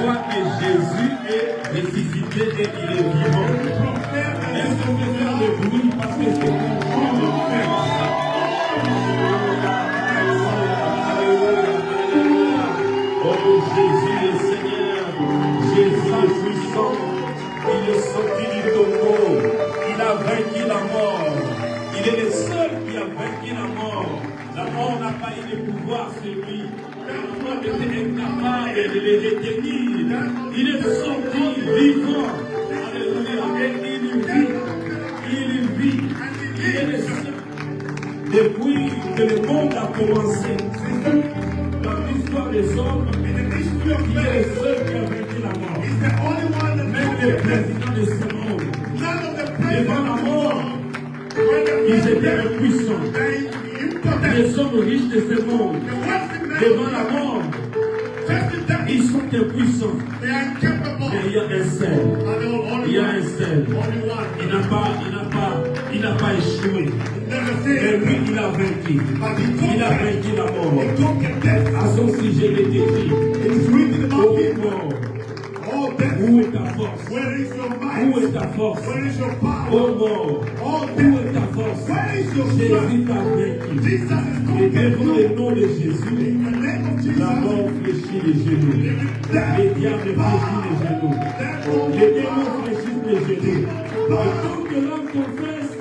crois que Jésus est ressuscité et qu'il est vivant. Est-ce qu'on peut faire le bruit parce que c'est un jour de fête? Oh, Jésus est Seigneur, Jésus est puissant, il est sorti du tombeau, il a vaincu la mort, il est le seul qui a vaincu la mort. La mort n'a pas eu de pouvoir sur lui, la mort était incapable de le retenir, il est sorti vivant, alléluia, et il vit, il est le seul. Depuis que le monde a commencé, dans l'histoire des hommes, il est le seul qui a vaincu la mort. Même les présidents de ce monde, devant la mort, ils étaient impuissants. Les hommes riches de ce monde, devant la mort, ils sont impuissants. Mais il y a un seul. Il y a un seul. Il n'a pas échoué. Mais lui, il a vaincu. Il a vaincu la mort. À son sujet, il est écrit. Oh mort, où est ta force? Où est ta force? Oh mort, où est ta force? Jésus t'a vaincu. Et devant le nom de Jésus, la mort fléchit les genoux. Les diables fléchissent les genoux. Les démons fléchissent les genoux. Et tant que l'homme confesse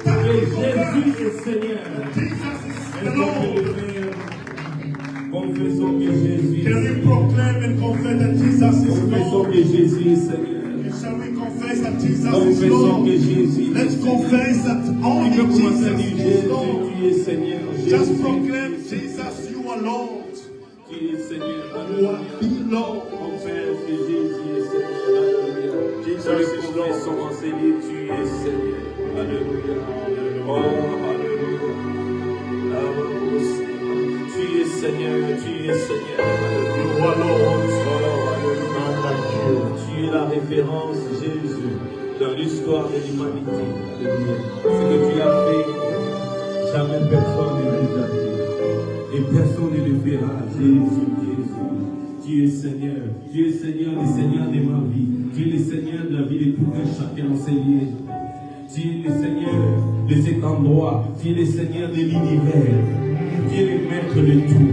que Jésus est Seigneur, confessons que Jésus est Seigneur. Confessons que Jésus est Seigneur. Shall we confess that Jesus is Confessons Lord? que Jésus est Let's Seigneur. confess that only Tu peux commencer à Jesus dire is Jésus, Lord. tu es Seigneur. Just Jésus, proclaim Jesus, you are Lord. tu es Seigneur. You are Alléluia. the Lord. Confesse que Jésus est Seigneur. Alléluia. Jesus is Lord. Confessons en Seigneur, tu es Seigneur. Alléluia. Oh, alléluia. Tu es Seigneur, tu es Seigneur. Alléluia. You are Lord. Oh, alléluia. Tu es la référence, Jésus, dans l'histoire de l'humanité. Alléluia. Ce que tu as fait, jamais personne ne l'a déjà fait. Et personne ne le fera. Jésus, Jésus. Tu es Seigneur. Tu es Seigneur, le Seigneur de ma vie. Tu es le Seigneur de la vie de tout un chacun enseigné. Tu es le Seigneur de cet endroit. Tu es le Seigneur de l'univers. Tu es le maître de tout.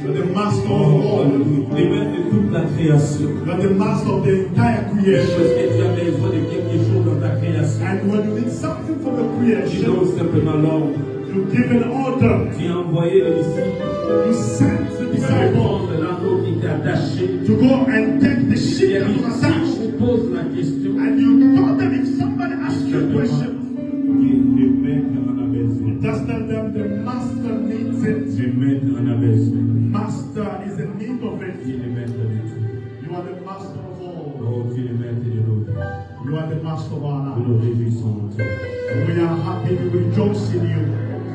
You are the master of Oh, all. le maître de toute la création. You are the master of the entire Parce creation. que tu as besoin de quelque chose dans ta création. And when you need something from the Tu creation, donnes simplement l'ordre. you give an order. Tu as envoyé les disciples. You send the Tu vas disciples répondre à l'anneau qui t'est attaché. to go and take the Et sheep that was si attached. on vous pose la question, And you told them if somebody asks you a question, le maître en a besoin. just tell them the master needs it. Le maître en a besoin. Master is in need of Tu es it. le maître de tout. You are the master of all. Oh, tu es le maître de nous. You are the master of our Nous life. nous réjouissons en toi. We are happy to rejoice in you.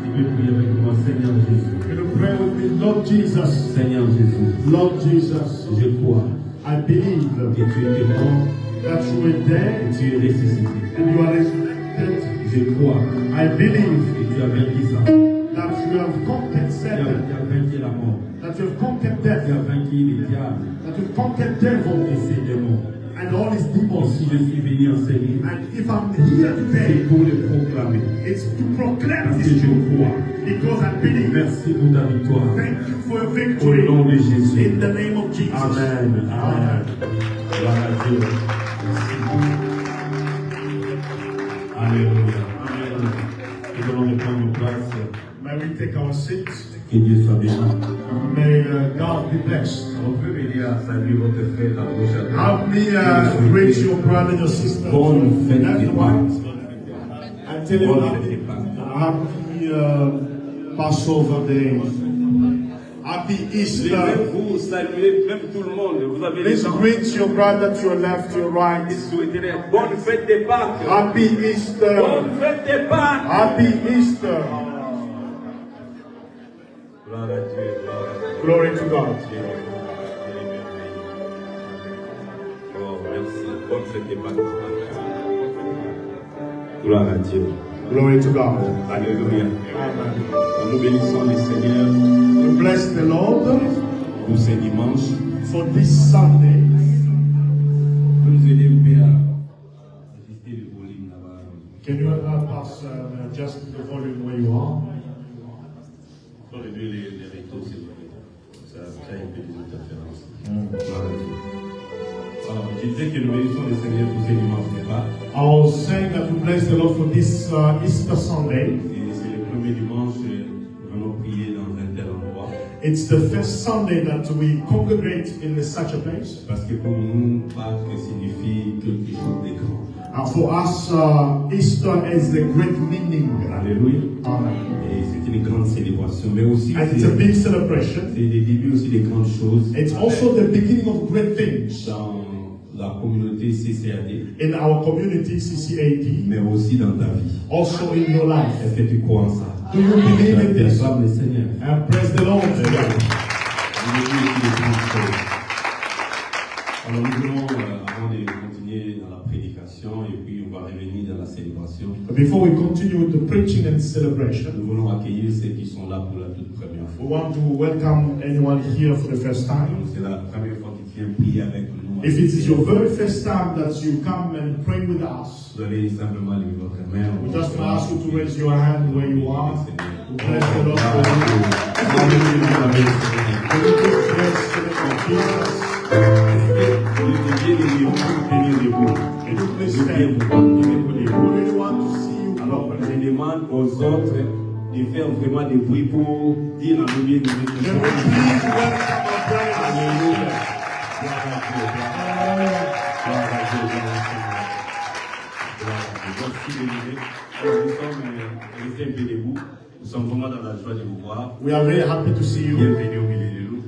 Tu veux prier avec moi, Seigneur Jésus. Can you pray with me, Lord Jesus? Seigneur Jésus, Lord Jesus, je crois I believe que tu étais mort that you were et dead tu es ressuscité. and you are resurrected. Je crois I believe que tu as vaincu ça. that you have conquered Tu Satan, as vaincu la mort. that you have conquered Tu death, as vaincu les diables that you have conquered et devil ses démons. and all his Et demons. si je suis venu enseigner, And if I'm here c'est today, pour le proclamer. it's to proclaim Parce que this je truth crois. because I believe. Merci pour ta victoire. Thank you for your Au victory nom de Jésus. in the name of Jesus. Amen. Amen. Gloire à Dieu. Alléluia. Amen. Nous allons reprendre nos places. May we take our seats. Que Dieu soit béni. May God be blessed. On peut venir saluer votre frère à gauche à droite. Help me greet your brother and your sister. Bonne fête Left des and right. Pâques. I tell you Bonne happy, fête des Pâques. happy Passover day. Happy Je Easter. vais vous saluer, même tout le monde. Vous avez les Please gens. greet your brother to your left, to your right. Souhaitez bonne fête des Pâques. Happy Easter. Bonne fête des Pâques. Happy Easter. Gloire à Dieu. Glory to God. Oh, merci. Bonne fête des Pâques. Gloire à Dieu. Glory to God. Alléluia. Amen. Nous bénissons le Seigneur We bless the Lord pour ce dimanche. for this Sunday. Vous nous aider à ajuster le volume là-bas. Can you help us adjust the volume where you are? Faut réduire les rectos, s'il vous plaît. Ça crée un peu des interférences. Alors, je disais que nous bénissons le Seigneur pour ces dimanches de Pâques. I was saying that we bless the Lord for this Easter Sunday. Et c'est le premier dimanche où nous allons prier dans un tel endroit. It's the first Sunday that we congregate in such a place. Parce que pour nous, Pâques signifie quelque chose de grand. For us, Easter is the great meaning. Alléluia. Amen. Et c'est une grande célébration, mais aussi And it's a big celebration. c'est le début aussi des grandes choses It's also the beginning of great things dans la communauté CCAD, in our community, CCAD, mais aussi dans ta vie. also in your life. Est-ce que tu crois en ça? Do you believe in Tu this? acclames le Seigneur. And praise the Lord. Il est aussi des grandes choses. Alors nous voulons, avant de continuer dans la prédication, et puis on va revenir dans la célébration, Before we continue with the preaching and celebration, nous voulons accueillir ceux qui sont là pour la toute première we fois. want to welcome anyone here for the first time. Donc c'est la première fois que tu viens prier avec nous. If it is your very first time that you come and pray with us, Vous allez simplement lever votre main. we just want to ask you to raise your hand where you are. We bless the Lord for you. Can you give praise to the Lord Jesus? Can you please stand? We really want to see you. Alors, je demande aux autres de faire vraiment des bruits pour dire la lumière de Can we Dieu. please welcome our brothers and Alléluia. sisters? Gloire à Dieu, gloire à Dieu, gloire à Dieu, gloire à Dieu. Merci de lever. Alors, nous sommes restés un peu debout. Nous sommes vraiment dans la joie de vous voir. We are very happy to see you. Bienvenue au milieu de nous.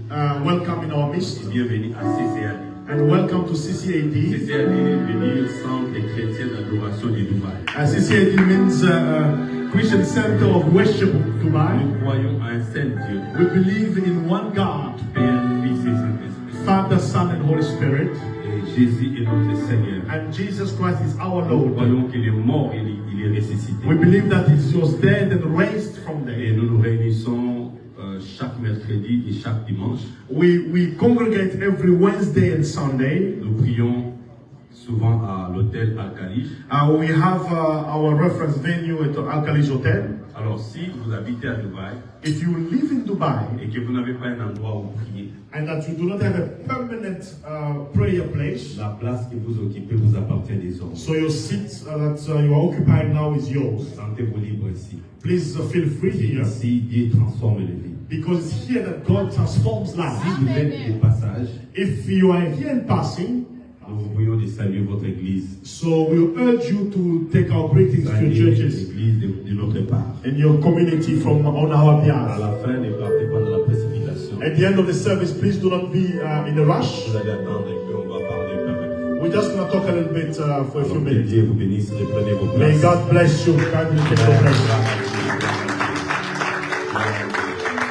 Welcome in our midst. Et bienvenue à CCAD. And welcome to CCAD. CCAD veut dire Centre des chrétiens d'adoration de Dubaï. CCAD means Christian Center of Worship Dubai. Nous croyons à un seul Dieu, We believe in one God, Père, Fils et Saint-Esprit. Father, Son, and Holy Spirit. Et Jésus est notre Seigneur. And Jesus Christ is our Nous Lord. croyons qu'il est mort et il est ressuscité. We believe that He was dead and raised from Et there. nous nous réunissons chaque mercredi et chaque dimanche. We congregate every Wednesday and Sunday. Nous prions souvent à l'hôtel Al-Khalij. We have our reference venue at the Al-Khalij Hotel. Alors, si vous habitez à Dubaï If you live in Dubai et que vous n'avez pas un endroit où prier, and that you do not have a permanent prayer place, la place que vous occupez vous appartient désormais. so your seat that you are occupying now is yours. Sentez-vous libre ici. Please feel free here, Ici, Dieu transforme les vies. because it's here that God transforms Si lives. vous êtes de passage, If you are here in passing, nous vous prions de saluer votre église. so we urge you to take our greetings to your Saluer churches l'église de notre part. and your community from on our À behalf. la fin, ne partez pas dans la précipitation. At the end of the service, please do not be in a rush. Vous allez attendre et puis on va parler avec vous. We're just going to talk a little bit for a few Que minutes. Dieu vous bénisse et prenez vos May places. God bless you. Kindly take your place.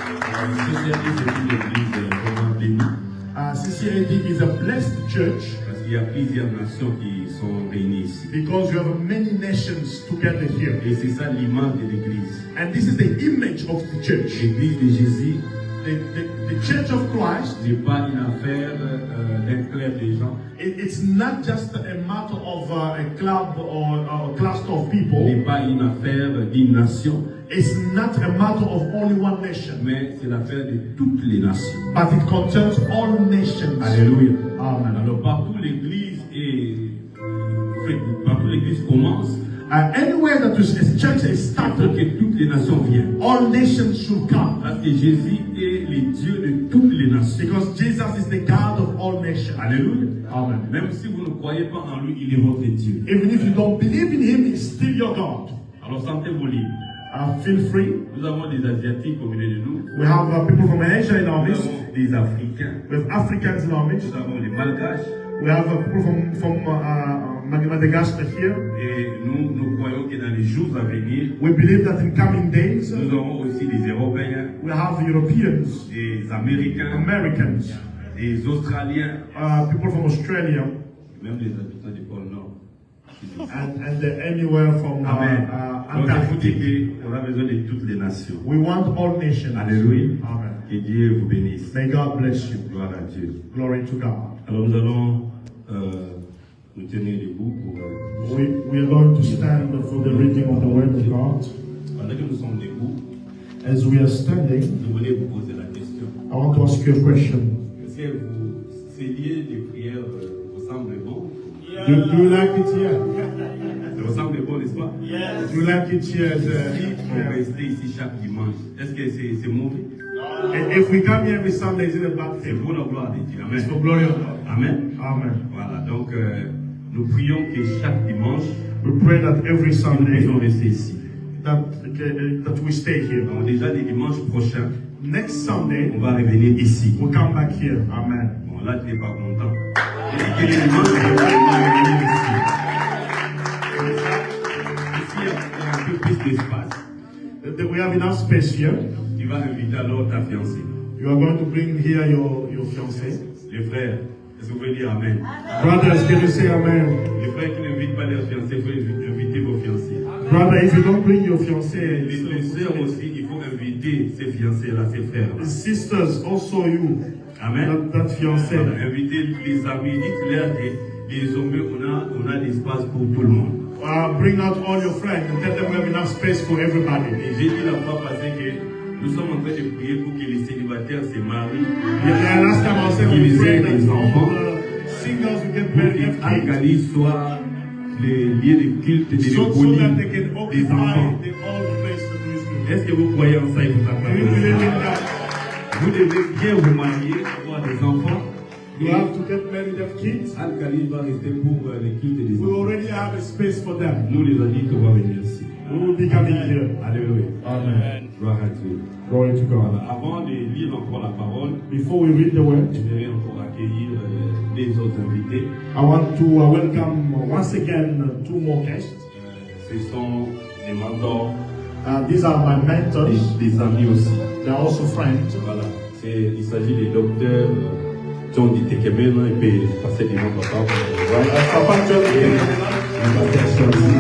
CCAD, c'est une église vraiment bénie CCAD is a blessed church parce qu'il y a plusieurs nations qui sont réunies ici. because you have many nations together here. Et c'est ça l'image de l'église. And this is the image of the church. L'église de Jésus The Church of Christ, n'est pas une affaire d'un club de gens, it's not just a matter of a club or a cluster of n'est people. pas une affaire d'une nation, It's not a matter of only one nation, mais c'est l'affaire de toutes les nations. but it concerns all nations. Alléluia. Amen. Alors partout l'église partout l'église commence, Anywhere that a church is il faut started, que toutes les nations viennent. all nations should come. Parce que Jésus est le Dieu de toutes les nations. Because Jesus is the God of all nations. Alléluia. Amen. Même si vous ne croyez pas en lui, il est votre Dieu. Even if you don't believe in Him, He's still your God. Alors sentez-vous libre. Feel free. Nous avons des Asiatiques au milieu de nous. We have people from Asia in our Nous midst. avons des Africains. We have Africans in our midst. Nous avons les Malgaches. We have people from Madagascar here. Et nous croyons que dans les jours à venir, We believe that in coming days, nous aurons aussi des Européens, we have Europeans, des Américains, Americans, des Australiens, people from Australia, même les habitants du pôle Nord. and anywhere from Amen. Donc, Antarctic. écoutez, on a besoin de toutes les nations. We want all nations. Alléluia. Amen. Que Dieu vous bénisse. May God bless you. Gloire à Dieu. Glory to God. Alors nous allons nous tenir debout pour... We are going to stand for the reading of the Word of God. Pendant que nous sommes debout, As we are standing, je voulais vous poser la question. I want to ask you a question. Est-ce que ces lieux de prière vous semblent bons? Do you like it here? Ça vous semble bon, n'est-ce pas? Do you like it here? On va rester ici chaque dimanche. Est-ce que c'est mauvais? If we come here every Sunday, is it a bad C'est thing? pour la gloire de Dieu. It's Amen. for glory of God. Amen. Amen. Voilà, donc nous prions que chaque dimanche, We pray that every nous Sunday puissions rester ici. that we stay here. Donc déjà, les dimanches prochains, Next Sunday, on va revenir ici. we'll come back here. Amen. Bon, là, tu n'es pas content. Et que les dimanches, on va revenir ici. Ici, il y a un peu plus d'espace. We have enough space here. Tu vas inviter alors ta fiancée. You are going to bring here your fiancé. Les frères, est-ce que vous pouvez dire Amen? Brothers, can you say amen? Les frères qui n'invitent pas leurs fiancés, il faut inviter vos fiancés. Brother, if you don't bring your fiancé, Les sœurs aussi, il faut inviter ces fiancés-là, ces frères-là. sisters, also you, Amen. that fiancé. Voilà, invitez les amis, dites-leur que désormais on a l'espace pour tout le monde. Bring out all your friends and tell them we have enough space for everybody. Et j'ai dit la fois passée que nous sommes en train de prier pour que les célibataires se marient, Yeah, last time I said we qu'ils pray aient that des all enfants, the singles will get pour married, que have kids, Al-Khali soit les lieux de culte et de so that folie they can des occupy enfants. all the place to do it. Est-ce que vous croyez en ça et vous Do you attendez believe ça? in that? Vous devez bien vous marier, avoir des enfants. You Et have to get married, have kids. Al-Khali va rester pour les cultes des We enfants. already have a space for them. Nous les adultes, on va venir ici. We will be coming here. Alléluia. Amen. Gloire à Dieu. Glory to God. Voilà. Avant de lire encore la parole, Before we read the word, j'aimerais encore accueillir les autres invités. I want to welcome once again two more guests. Ce sont des mentors, These are my mentors. des amis aussi. They are also friends. Voilà. Il s'agit des docteurs John Ditekemena et puis passer des noms papa. Voilà. Papa John Et Pasteur Choisi.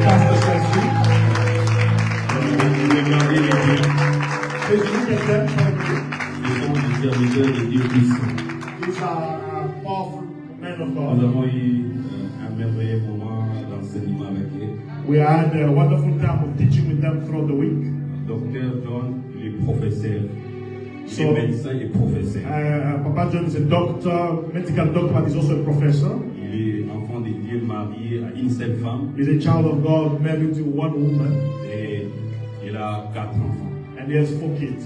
Pastor Chelsea. Regardez les deux. Please look at them carefully. Ils sont des serviteurs de Dieu puissant. These are powerful men of Nous God. avons eu un merveilleux moment d'enseignement avec eux. We had a wonderful time of teaching with them throughout the week. Docteur John, il est professeur. Il So- est médecin et professeur. Papa John is a doctor, medical doctor, but he's also a professor. Il est enfant de Dieu marié à une seule femme He's a child of God married to one woman, et il a 4 enfants. and he has 4 kids.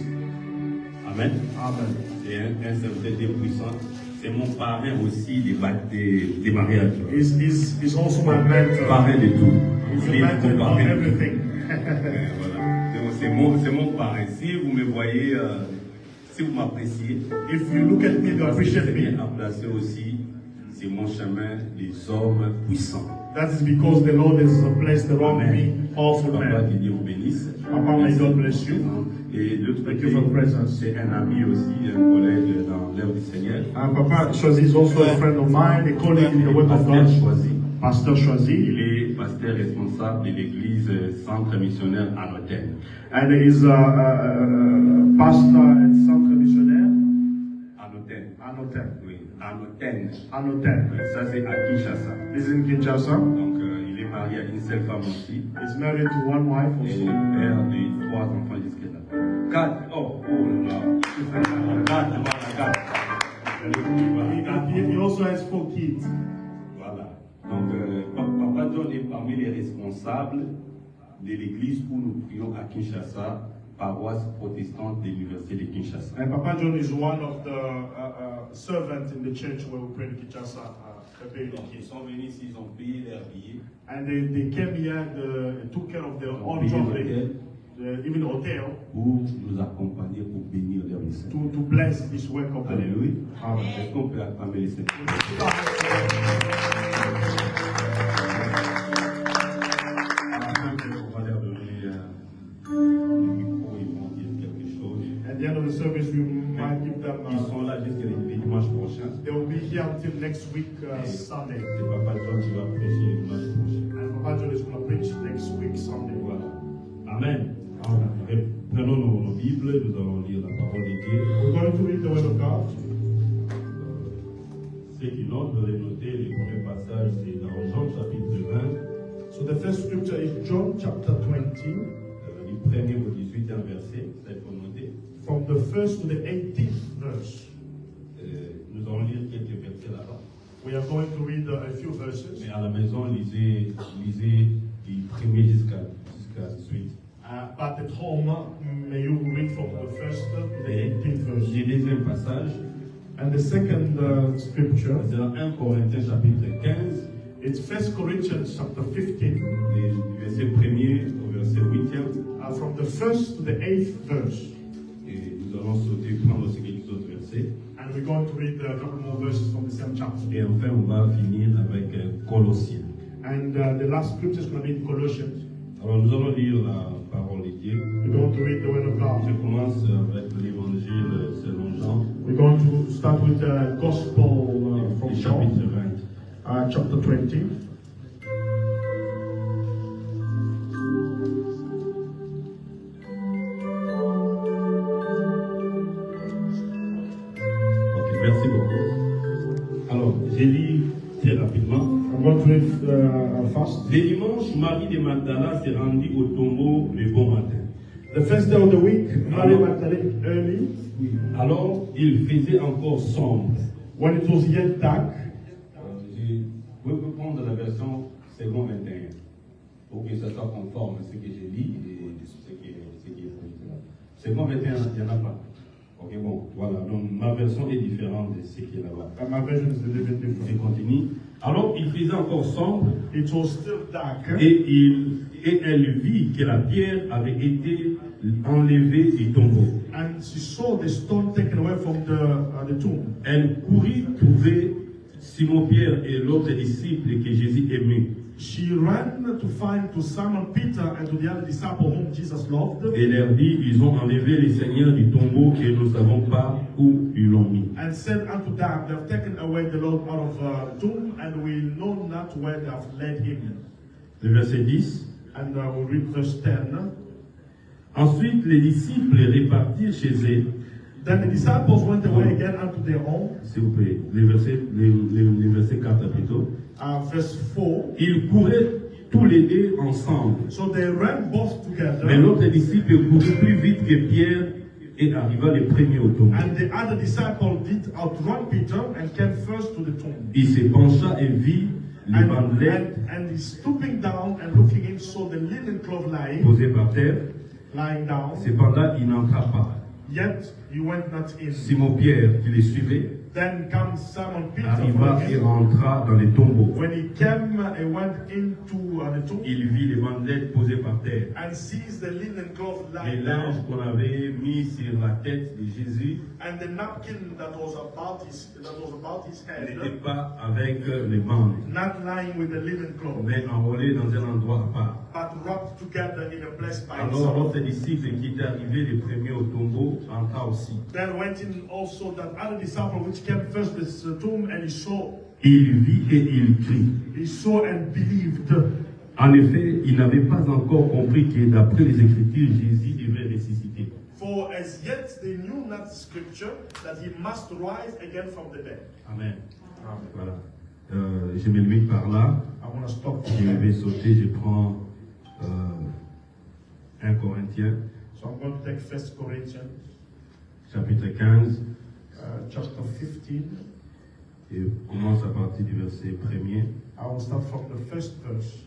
Amen. Amen. C'est un serviteur Dieu puissant. C'est mon parrain aussi des mariages. He's also my mentor. Parrain de tout. He's Il a est mentor mon on parrain. everything. Voilà. Donc, c'est mon parrain. Si vous me voyez, si vous m'appréciez, If you look at me, you parce que appreciate c'est bien me. emplacé aussi, c'est mon chemin des hommes puissants. That is because the Lord has placed around me powerful Papa, men. que Dieu vous bénisse. Papa, may God bless you. Et de l'autre Thank côté, you for the presence. c'est un ami aussi, un collègue dans l'œuvre du Seigneur. Papa Choisi is also a friend of mine, a colleague in the work of Pasteur God. Choisi. Pastor Choisi. Il est pasteur responsable de l'église Centre Missionnaire à l'Hôtel. And he is pastor at Centre Missionnaire. À l'Hôtel. Anoten. Oui, à l'Hôtel. Anoten. Ça, c'est à Kinshasa. This is in Kinshasa. Donc, il est marié à une seule femme aussi. He's married to one wife Et also. père de 3 enfants jusqu'à là. 4. Oh là là. 4, voilà, 4. He also has 4 kids. Voilà. Donc, Papa John est parmi les responsables de l'église où nous prions à Kinshasa, paroisse protestante de l'université de Kinshasa. And Papa John is one of the servants in the church where we pray in Kinshasa. Donc, ils sont venus ici, ils ont payé leurs billets, And they came here, took care of their ils ont own payé traveling, l'hôtel even hotel, pour nous accompagner, pour bénir leur mission. to bless this work of the Alléluia. Amen. Est-ce qu'on peut acclamer les Seigneurs? On va leur donner le micro, ils vont dire quelque chose. At the end of the service, we might give them. Ils sont là jusqu'à les dimanches prochains. They will be here until next week, Sunday. C'est Papa John qui va prêcher le dimanche prochain. And Papa John is going to preach next week, Sunday. Voilà. Amen. Et prenons nos Bibles, nous allons lire la parole de Dieu. We're going to read the Word of God. Ceux qui notent, vous allez noter, le premier passage, c'est dans Jean chapitre 20, So the first scripture is John chapter 20, du 1er au 18e verset, c'est pour noter. from the 1st to the 18th verse. Nous allons lire quelques versets là-bas. We are going to read a few verses. Mais à la maison, lisez du 1er jusqu'à 18. But at home, may you read from the 1st to the 18th verse. Le deuxième passage, And the second scripture, c'est dans 1 Corinthiens chapitre 15, it's 1 Corinthians chapter 15, du verset 1er au verset 8e. from the 1st to the 8th verse. Et nous allons sauter, prendre aussi quelques autres versets. And we're going to read a couple more verses from the same chapter. Et enfin, on va finir avec Colossiens. And the last scripture is going to be in Colossians. Alors, nous allons lire la parole de Dieu. We're going to read the Word of Je God. commence avec l'évangile selon Jean, We're going to start with the Gospel from le John, chapitre 20. chapter 20. Ok, merci beaucoup. Alors, j'ai lu très rapidement. I'm going to read fast. Le dimanche, Marie de Magdala s'est rendue au tombeau le bon matin. The first day of the week, Mary Magdalene early, Alors, il faisait encore sombre. when it was yet dark. Je vais prendre la version second 21 pour que ça soit conforme à ce que j'ai lu et ce qui est écrit là. Second 21, il n'y en a pas. Ok, bon, voilà. Donc, ma version est différente de ce qui est là-bas. And my version is a little bit Je different. continue. Alors, il faisait encore sombre It was still dark, et elle vit que la pierre avait été enlevée du tombeau. and she saw the stone taken away from the tomb. Elle courut trouver Simon-Pierre et l'autre disciple que Jésus aimait. She ran to Simon Peter and to the other disciple whom Jesus loved, Et leur dit, ils ont enlevé le Seigneur du tombeau et nous ne savons pas où ils l'ont mis. and said unto them, They have taken away the Lord out of the tomb, and we know not where they have laid him. Le verset 10. And we'll read verse 10. Ensuite, les disciples repartirent chez eux. Then the disciples went away again unto their home. S'il vous plaît, le verset 4 plutôt. Verse 4. Ils couraient tous les deux ensemble. So they ran both Mais together, l'autre disciple courut plus vite que Pierre et arriva le premier au tombeau. and the other disciple did outrun Peter and came first to the tomb. Il se pencha et vit les bandelettes And he's stooping down and looking in, saw the linen cloth posées par terre. lying down. Cependant, il n'entra pas. Yet he went not in. Simon-Pierre, qui les suivait, Then comes Simon Peter. arriva et rentra dans les tombeaux. When he came, he went into the tomb Il vit les bandelettes posées par terre. and sees the linen cloth Les lying linges down, qu'on avait mis sur la tête de Jésus and the napkin that was about his n'était head, pas avec les bandes, not lying with the linen cloth, mais enrôlé dans un endroit à part. but wrapped together in a place by Alors itself. l'autre disciple qui était arrivé le premier au tombeau entra aussi. Then went in also that other disciple which came first to the tomb, and he saw Il vit et il crie. and believed. En effet, il n'avait pas encore compris que d'après les Écritures, Jésus devait ressusciter. For as yet they knew not the scripture that he must rise again from the dead. Amen. Voilà. Je me limite par là. I want to stop Je here. vais sauter, je prends 1 Corinthiens, So I'm going to take 1 Corinthians chapitre 15, chapter 15. et commence à partir du verset 1er. I will start from the first verse.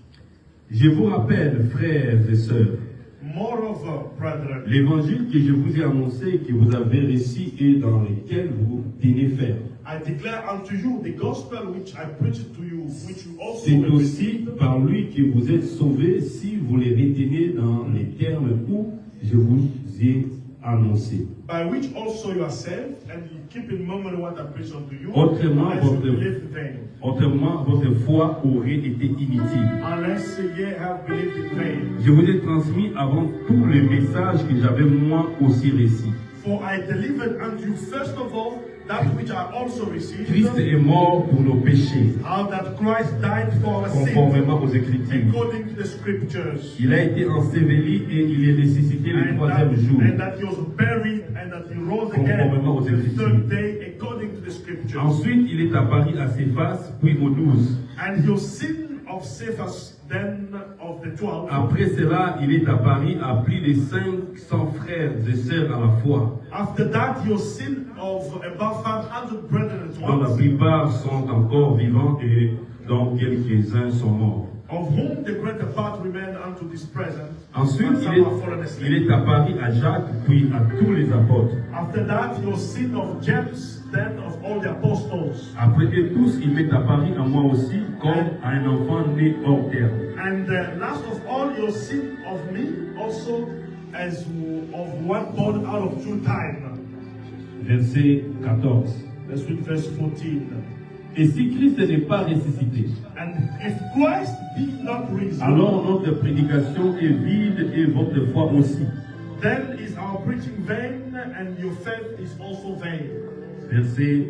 Je vous rappelle, frères et sœurs, Moreover, brethren, l'évangile que je vous ai annoncé, que vous avez reçu et dans lequel vous tenez ferme. I declare unto you the gospel which I preached to you, which you also C'est aussi received, par lui que vous êtes sauvés si vous les retenez dans les termes où je vous ai annoncé. by which also you are saved, and you keep in memory what I preached unto you, Autrement, unless you votre- believe in vain. Autrement, votre foi aurait été inutile. Unless ye have believed in vain. Je vous ai transmis avant tout le message que j'avais moi aussi reçu. For I delivered unto you first of all that which I also received, Christ est mort pour nos péchés, how that Christ died for our sins, conformément aux Écritures. according to the scriptures, Il a été enseveli et il est ressuscité le troisième jour, and that he was buried and that he rose again conformément aux the Écritures. third day, according to the scriptures. Ensuite, il est apparu à Céphas, puis aux 12. And he was seen of Cephas, then of the 12. Après cela, il est apparu à plus de 500 frères et sœurs à la fois, After that, he was seen of about 500 brethren at dont la once, plupart sont encore vivants et dont quelques-uns sont morts. of whom the greater part remain unto this present. Ensuite, and some are fallen asleep. il est apparu à Jacques, puis à tous les apôtres. After that, he was seen of James, then of all the apostles. Après eux tous, il m'est apparu à moi aussi, comme à un enfant né hors terre. And last of all, he was seen of me also as of one born out of true time. Verset 14. Let's read verse 14. Et si Christ n'est pas ressuscité, And if Christ be not risen, alors notre prédication est vide et votre foi aussi. then is our preaching vain, and your faith is also vain. Verset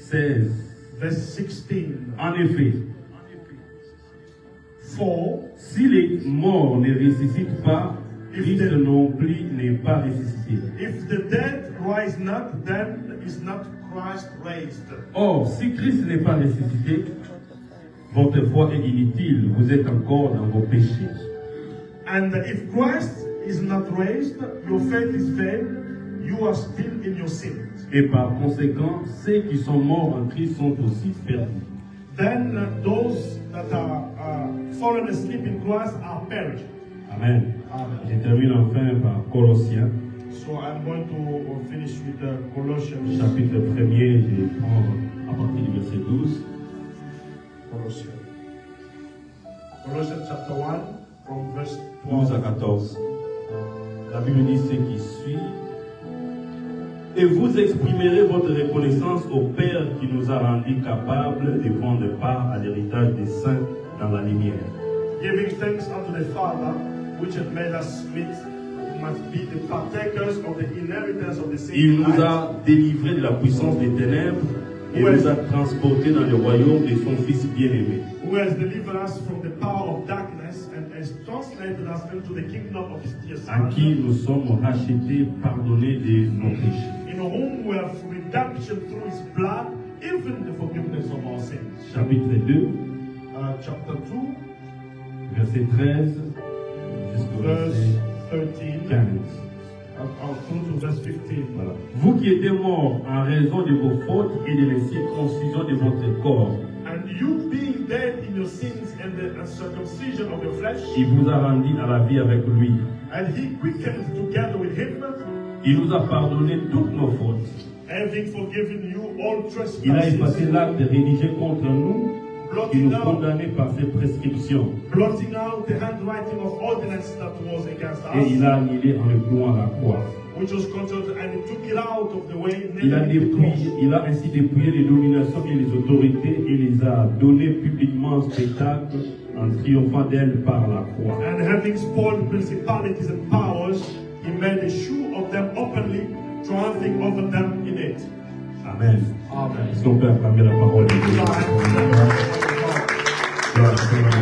16. Verse 16. En effet, For si les morts ne ressuscitent pas, Christ non plus n'est pas ressuscité. if the dead rise not, then is not Christ raised. Or, si Christ n'est pas ressuscité, votre foi est inutile, vous êtes encore dans vos péchés. And if Christ is not raised, your faith is vain, you are still in your sins. Et par conséquent, ceux qui sont morts en Christ sont aussi perdus. Then those that are fallen asleep in Christ are perished. Amen. Amen. Je termine enfin par Colossiens, So I'm going to finish with Colossians. chapitre 1er, je prends à partir du verset 12. Colossians chapter 1 from verse 12 à 12. 14. La Bible dit ce qui suit. Et vous exprimerez votre reconnaissance au Père qui nous a rendus capables de prendre part à l'héritage des saints dans la lumière. Giving thanks unto the Father, which had made us meet, must be the partakers of the inheritance of the Il saints. nous a délivrés de la puissance des ténèbres et nous a transportés dans le royaume de son Fils bien-aimé. Who has delivered us from the power of darkness and has translated us into the kingdom of his dear À Son, qui nous sommes rachetés, pardonnés de nos péchés. in whom we have redemption through his blood, even the forgiveness of our sins. Chapitre 2, Chapter 2, verset 13 jusqu'au verse verset 13, 15. through to verse 15. Voilà. Vous qui étiez morts en raison de vos fautes et de la circoncision de votre corps, And you being dead in your sins and the uncircumcision of your flesh, il vous a rendus à la vie avec lui. and he quickened together with him, Il nous a pardonné toutes nos fautes. having forgiven you all Il a effacé trespasses, l'acte rédigé contre nous qui nous blotting out, condamnait par ses prescriptions. blotting out the handwriting of ordinance that was against Et il us, a annulé en le clouant à la croix. which was contrary, and he took it out of the way, Il a, nailing it to the dépouillé, cross. il a ainsi dépouillé les dominations et les autorités et les a données publiquement en spectacle en triomphant d'elles par la croix. And having spoiled principalities and powers, he made a show of them openly, triumphing over them in it. Amen. Amen. Est-ce qu'on peut acclamer la parole de Dieu?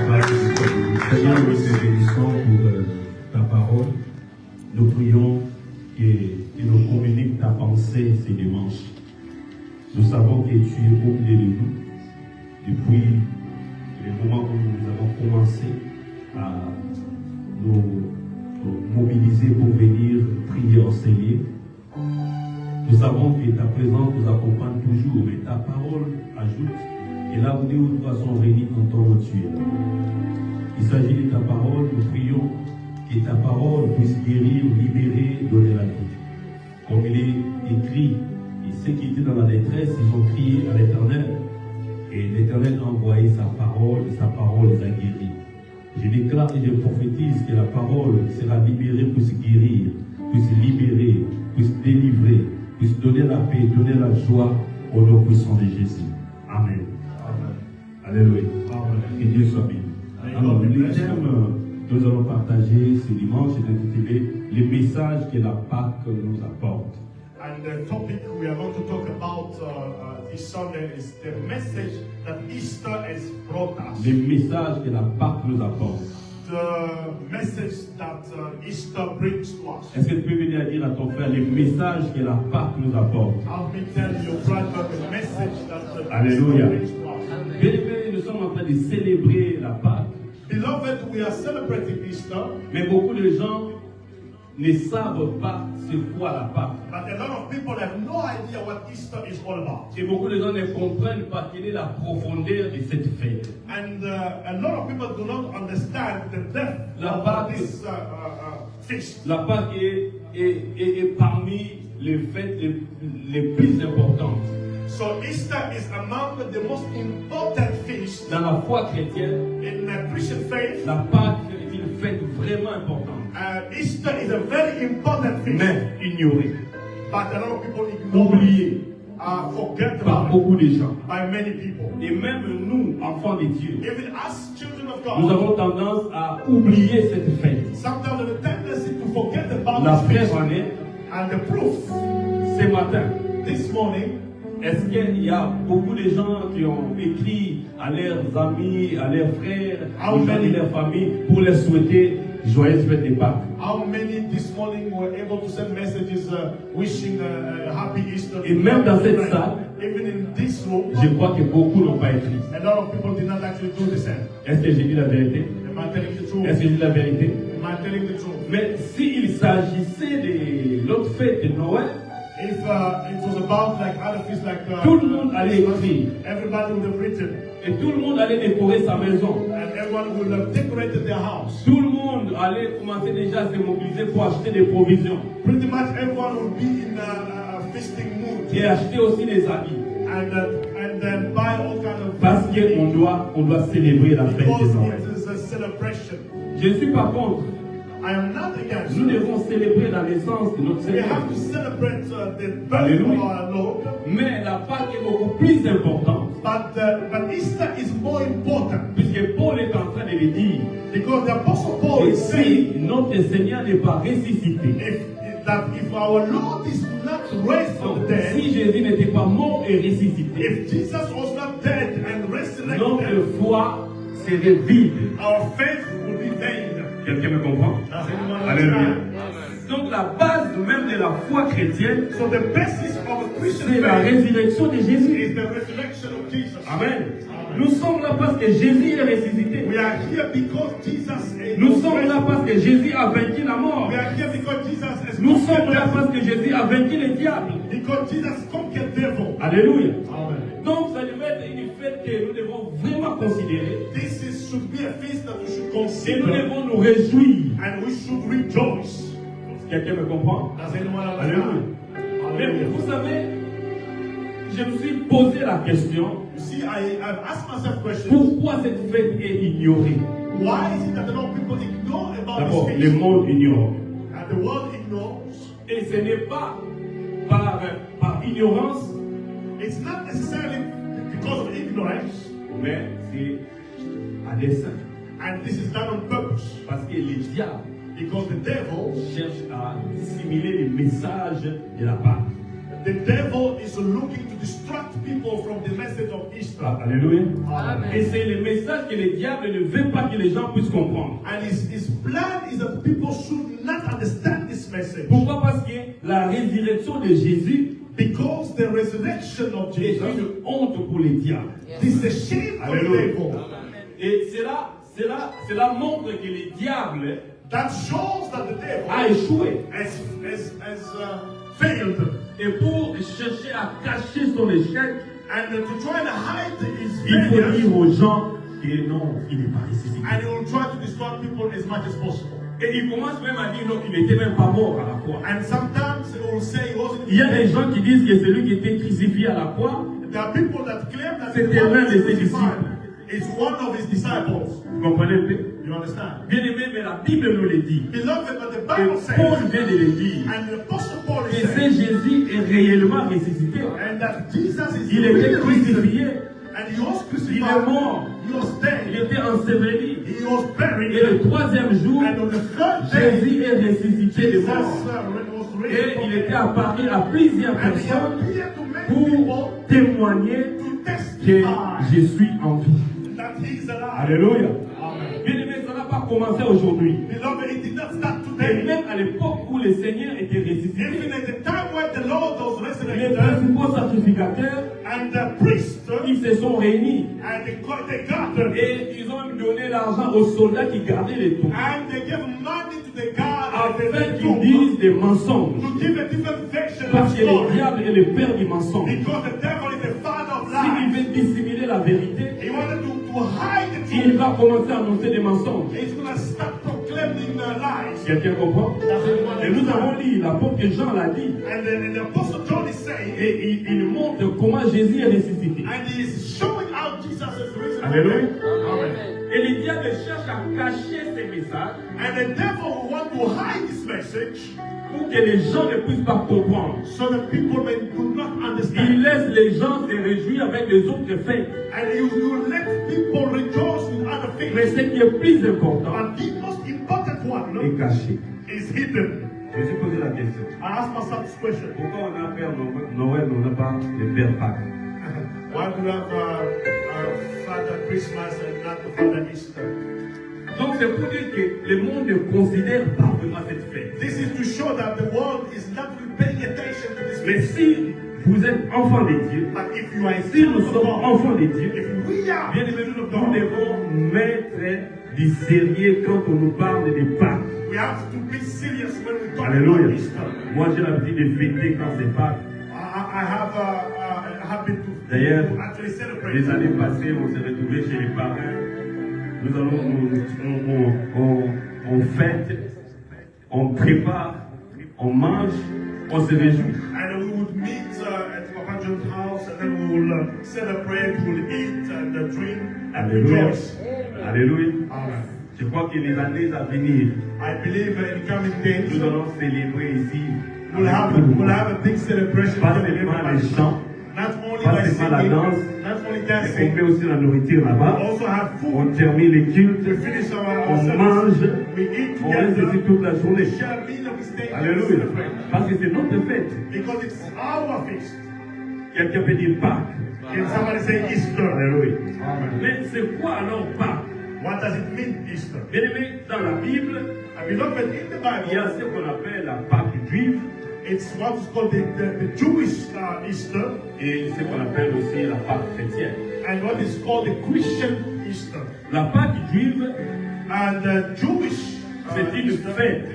Seigneur, nous te bénissons pour ta parole. Nous prions que tu nous communiques ta pensée ces dimanches. Nous savons que tu es au milieu de nous depuis le moment où nous avons commencé à nous mobiliser pour venir prier, enseigner. Nous savons que ta présence nous accompagne toujours, mais ta parole ajoute que là où deux ou trois sont réunis en ton nom, tu es là. Il s'agit de ta parole, nous prions que ta parole puisse guérir, libérer, donner la vie. Comme il est écrit, et ceux qui étaient dans la détresse, ils ont crié à l'Éternel, et l'Éternel a envoyé sa parole, et sa parole les a guéris. Je déclare et je prophétise que la parole sera libérée, puisse guérir, puisse libérer, puisse délivrer, puisse donner la paix, donner la joie au nom puissant de Jésus. Amen. Amen. Alléluia. Amen. Que Dieu soit béni. Alors, le thème que nous allons partager ce dimanche est intitulé « Les messages que la Pâque nous apporte ». And And the topic we are going to talk about this Sunday is the message that Easter has brought us. Les messages que la Pâque nous apporte. The message that Easter brings to us. Est-ce que tu peux venir dire à ton frère les messages que la Pâque nous apporte? I'll be telling your brother the message that the Alléluia. Easter brings to us. Bien-aimés, nous sommes en train de célébrer la Pâque. Beloved, we are celebrating Easter, Mais beaucoup de gens ne savent pas c'est quoi la Pâque. but a lot of people have no idea what Easter is all about. Et beaucoup de gens ne comprennent pas quelle est la profondeur de cette fête. And a lot of people do not understand the depth La of Pâque- this feast. La Pâque est parmi les fêtes les plus importantes. So Easter is among the most important feasts Dans la foi chrétienne, in the Christian faith. la Pâque est une fête vraiment importante, Easter is a very important feast, mais ignorée, but a lot of people ignore oubliée forget par about it beaucoup de gens. by many people. Et même nous, enfants de Dieu, Even as children of nous God, avons tendance à oublier cette fête. sometimes we have a tendency to forget about La this feast. preuve en est, And the proof, ce matin, this morning, est-ce qu'il y a beaucoup de gens qui ont écrit à leurs amis, à leurs frères, aux gens de leur famille pour leur souhaiter joyeuse fête de Pâques? how many this morning were able to send messages wishing a happy Easter? Et même dans cette salle, even in this room, je crois que beaucoup n'ont pas écrit. a lot of people did not actually do the same. Est-ce que j'ai dit la vérité? Am I telling the truth? Est-ce que j'ai dit la vérité? Am I telling the truth? Mais s'il s'agissait de l'autre fête de Noël, If it was about like other feasts like tout le monde allait écrire everybody would have written et tout le monde allait décorer sa maison. and everyone would have decorated their house. Tout le monde allait commencer déjà à se mobiliser pour acheter des provisions Pretty much everyone would be in a feasting mood et acheter aussi des habits. and then buy all kind of Parce qu'on doit célébrer la fête because de Noël. it is a celebration. Je suis par contre, I am not against nous it. devons célébrer la naissance de notre We Seigneur. have to celebrate the birth Hallelujah. of our Lord, Mais la Pâque est beaucoup plus importante. but Easter is more important Puisque Paul est en train de le dire. because the Apostle Paul Et is saying si notre Seigneur n'est pas ressuscité, if our Lord is not raised from the dead, si Jésus n'était pas mort et ressuscité, if Jesus was not dead and resurrected, notre foi serait vide. our faith would be vain. Quelqu'un me comprend? Does anyone Alléluia. understand? Donc la base même de la foi chrétienne, So the basis of a Christian c'est la faith résurrection de Jésus. is the resurrection of Jesus. Amen. Nous sommes là parce que Jésus est ressuscité. We are here because Jesus is Nous sommes là parce que Jésus a vaincu la mort. We are here because Jesus has Nous sommes conquered là death. parce que Jésus a vaincu le diable. Because Jesus conquered devil. Alléluia. Amen. Donc ça devait être une fête que nous devons vraiment considérer. Should be a feast that we should Et nous consider devons nous réjouir. and we should rejoice. Quelqu'un me comprend? Does anyone Alléluia. understand? Mais Hallelujah. vous savez, je me suis posé la question, You see, I've asked myself questions. pourquoi cette fête est ignorée? Why is it that a lot of people ignore about D'abord, this le feast? monde ignore. And the world ignores. Et ce n'est pas par ignorance, It's not necessarily because of ignorance, mais c'est à dessein. and this is done on purpose. Parce que les diables Because the devil cherchent à dissimuler les messages de la Pâque. The devil is looking to distract people from the message of Easter. Alléluia. Amen. Et c'est le message que le diable ne veut pas que les gens puissent comprendre. And his plan is that people should not understand this message. Pourquoi? Parce que la résurrection de Jésus Because the resurrection of est Jesus une honte pour les diables. is a shame for the Alléluia. devil. Et cela montre que le diable That shows that the devil a échoué. has failed. Et pour chercher à cacher son échec, And to try and hide his il faut failures, dire aux gens que non, il n'est pas ressuscité. and he will try to distract people as much as possible. Et il commence même à dire non, il n'était même pas mort à la croix. And sometimes he will say he wasn't. Il y a des gens qui disent que celui qui était crucifié à la croix, There are people that claim that c'était the one l'un de ses crucified disciples. is one of his disciples. Vous comprenez un peu? You understand? Bien aimé, mais la Bible nous le dit. Beloved, but the Et Bible Paul says, vient de le dire. and the Apostle Paul Et is c'est saying, Jésus est réellement ressuscité. and that Jesus is Il really était risen, crucifié. and he was Il crucified, est mort. he was Il dead, était enseveli. he was Et buried, le troisième jour, and on the third day, Jésus est ressuscité de Jesus mort. was Et il était apparu à plusieurs And he personnes appeared to many pour people témoigner to que testify je suis en vie. that he is alive. Alléluia. Amen. Bien aimé, ça n'a pas commencé aujourd'hui. Beloved, it did not start Et today. même à l'époque où le Seigneur était ressuscité, Even at the time when the Lord was les resurrected principaux sacrificateurs, and the priests ils se sont réunis and they gathered et ils ont même donné l'argent aux soldats qui gardaient les tombes and they gave money to the God afin qu'ils disent des mensonges. to give a different version of Parce que le story. diable est le père du mensonge. Because the devil is the father of S'il lies. veut dissimuler la vérité, He wanted to hide the il truth. va commencer à annoncer des mensonges. He's going to start proclaiming lies. Quelqu'un comprend? Et nous avons lu, l'apôtre Jean l'a dit. And the Apostle John is saying, Et il montre comment Jésus est ressuscité. and he is showing how Jesus is risen. Alléluia. Amen. Et le diable cherche à cacher ces messages And the devil want to hide this message pour que les gens ne puissent pas comprendre. so that people may do not Il understand. laisse les gens se réjouir avec les autres faits. And you let people rejoice with other Mais things. ce qui est plus important But the most important one est caché. is hidden. Je me suis posé la question. I asked myself this question. Pourquoi on a Père Noël, on n'a pas de Père Pâques? Why do we have Father Christmas and not the Father Easter? Donc c'est pour dire que le monde ne considère pas vraiment cette fête. This is to show that the world is not really paying attention to this Mais message. si vous êtes enfant de Dieu, But if you are a si nous son of sommes God, enfants de Dieu, if we are bien aimé, nous God, devons mettre du sérieux quand on nous parle de Pâques. we have to be serious when we talk Alléluia. about Easter. Moi j'ai l'habitude de fêter quand c'est Pâques. I have a habit D'ailleurs, to actually celebrate. les années passées, on s'est retrouvés chez les parrains. Nous allons, on fête, on prépare, on mange, on se réjouit. And we would meet at Papa John's house, and then we will celebrate, we will eat and drink and Alléluia. rejoice. Alléluia. Amen. Je crois que les années à venir, I believe in coming days, nous allons célébrer ici. we'll have a big celebration. Pas seulement les chants, Not only pas by seulement la singing, danse, not only mais on dancing, met aussi la nourriture we là-bas. also have On food. termine les cultes, We finish our on service. mange, We eat on reste ici together. toute la journée. We share meal and we stay and Alléluia. celebrate. Parce que c'est notre fête. Because it's our feast. Quelqu'un peut dire Pâques. Can somebody say Easter? Alléluia. Amen. Mais c'est quoi alors Pâques? What does it mean, Easter? Bien aimé, dans la Bible, Beloved, in the il y a Bible, ce qu'on appelle la Pâque juive it's what is called the Jewish Easter et ce qu'on appelle aussi la Pâque chrétienne. and what is called the Christian Easter. La Pâque juive, And the Jewish c'est une Easter, fête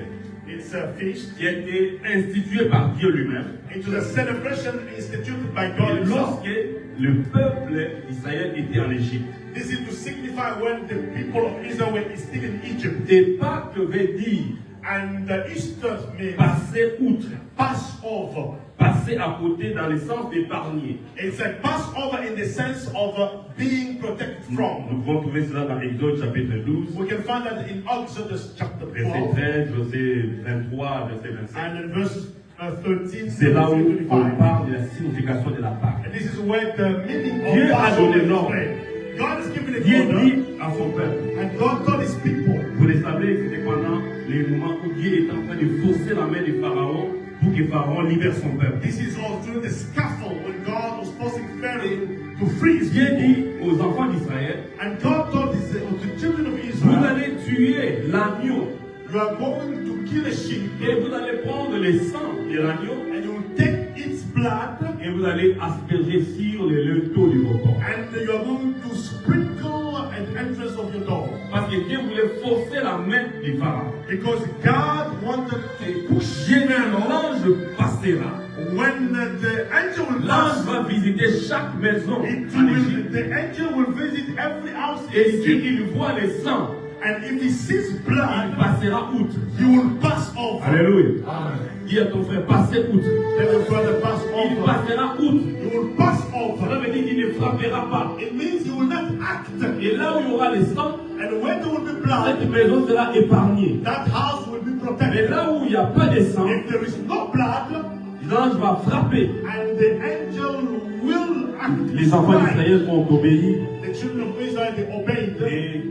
it's a feast. qui a été instituée par Dieu lui-même. It was a celebration instituted by Et God himself. lorsque le peuple d'Israël était en Égypte. This is to signify when the people of Israel were still in Egypt. Et Pâques veut dire And the Easter means passer outre, Passover. passer à côté dans le sens d'épargner. It's a Passover in the sense of being protected Nous from. pouvons trouver cela dans Exode chapitre 12, We can find that in Exodus chapter verset 12 13, verset 23, verset 25. and in verses 13 C'est là où to on 25. parle de la signification de la Pâque. And this is where the meaning Dieu of a Passover donné is l'ordre. played. God has given Dieu it order, dit à son peuple, and God told his people. vous le savez, c'était pendant les moments où Dieu est en train de forcer la main de Pharaon pour que Pharaon libère son peuple. This is all during the scaffold when God was forcing Pharaoh to free his Dieu people. dit aux enfants d'Israël, And God told the children of vous Israel, allez tuer l'agneau you are going to kill a sheep, et vous allez prendre le sang de l'agneau and you will take its blood, et vous allez asperger sur les linteaux du repas. and you are going to sprinkle at the entrance of your door. Parce que Dieu voulait forcer la main du Pharaon. Because God wanted to push Dieu dit, Pharaoh. l'ange passera. When the angel will L'ange pass, va visiter chaque maison it en will, Égypte. the angel will visit every house in Et si Egypt, il voit le sang, and if he sees il blood, passera outre. he will pass over. Alléluia. Amen. Dis à ton frère, passez outre. Let your brother pass Il over. passera outre. He will pass Ça over. veut dire qu'il ne frappera pas. It means he will not act. Et là où il y aura le sang, And when there will be blood, cette maison sera épargnée. that house will be Mais protected. là où il n'y a pas de sang, If there is no blood, l'ange va frapper. and the angel will act. Les enfants d'Israël ont obéi. The children of Israel, they obeyed. Et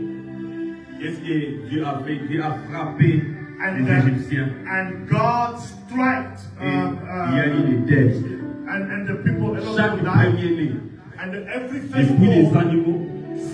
qu'est-ce que Dieu a fait? Dieu a frappé les Égyptiens. And God striked Et il y a eu des dettes. and the people Chaque premier-né, and every depuis les firstborn animaux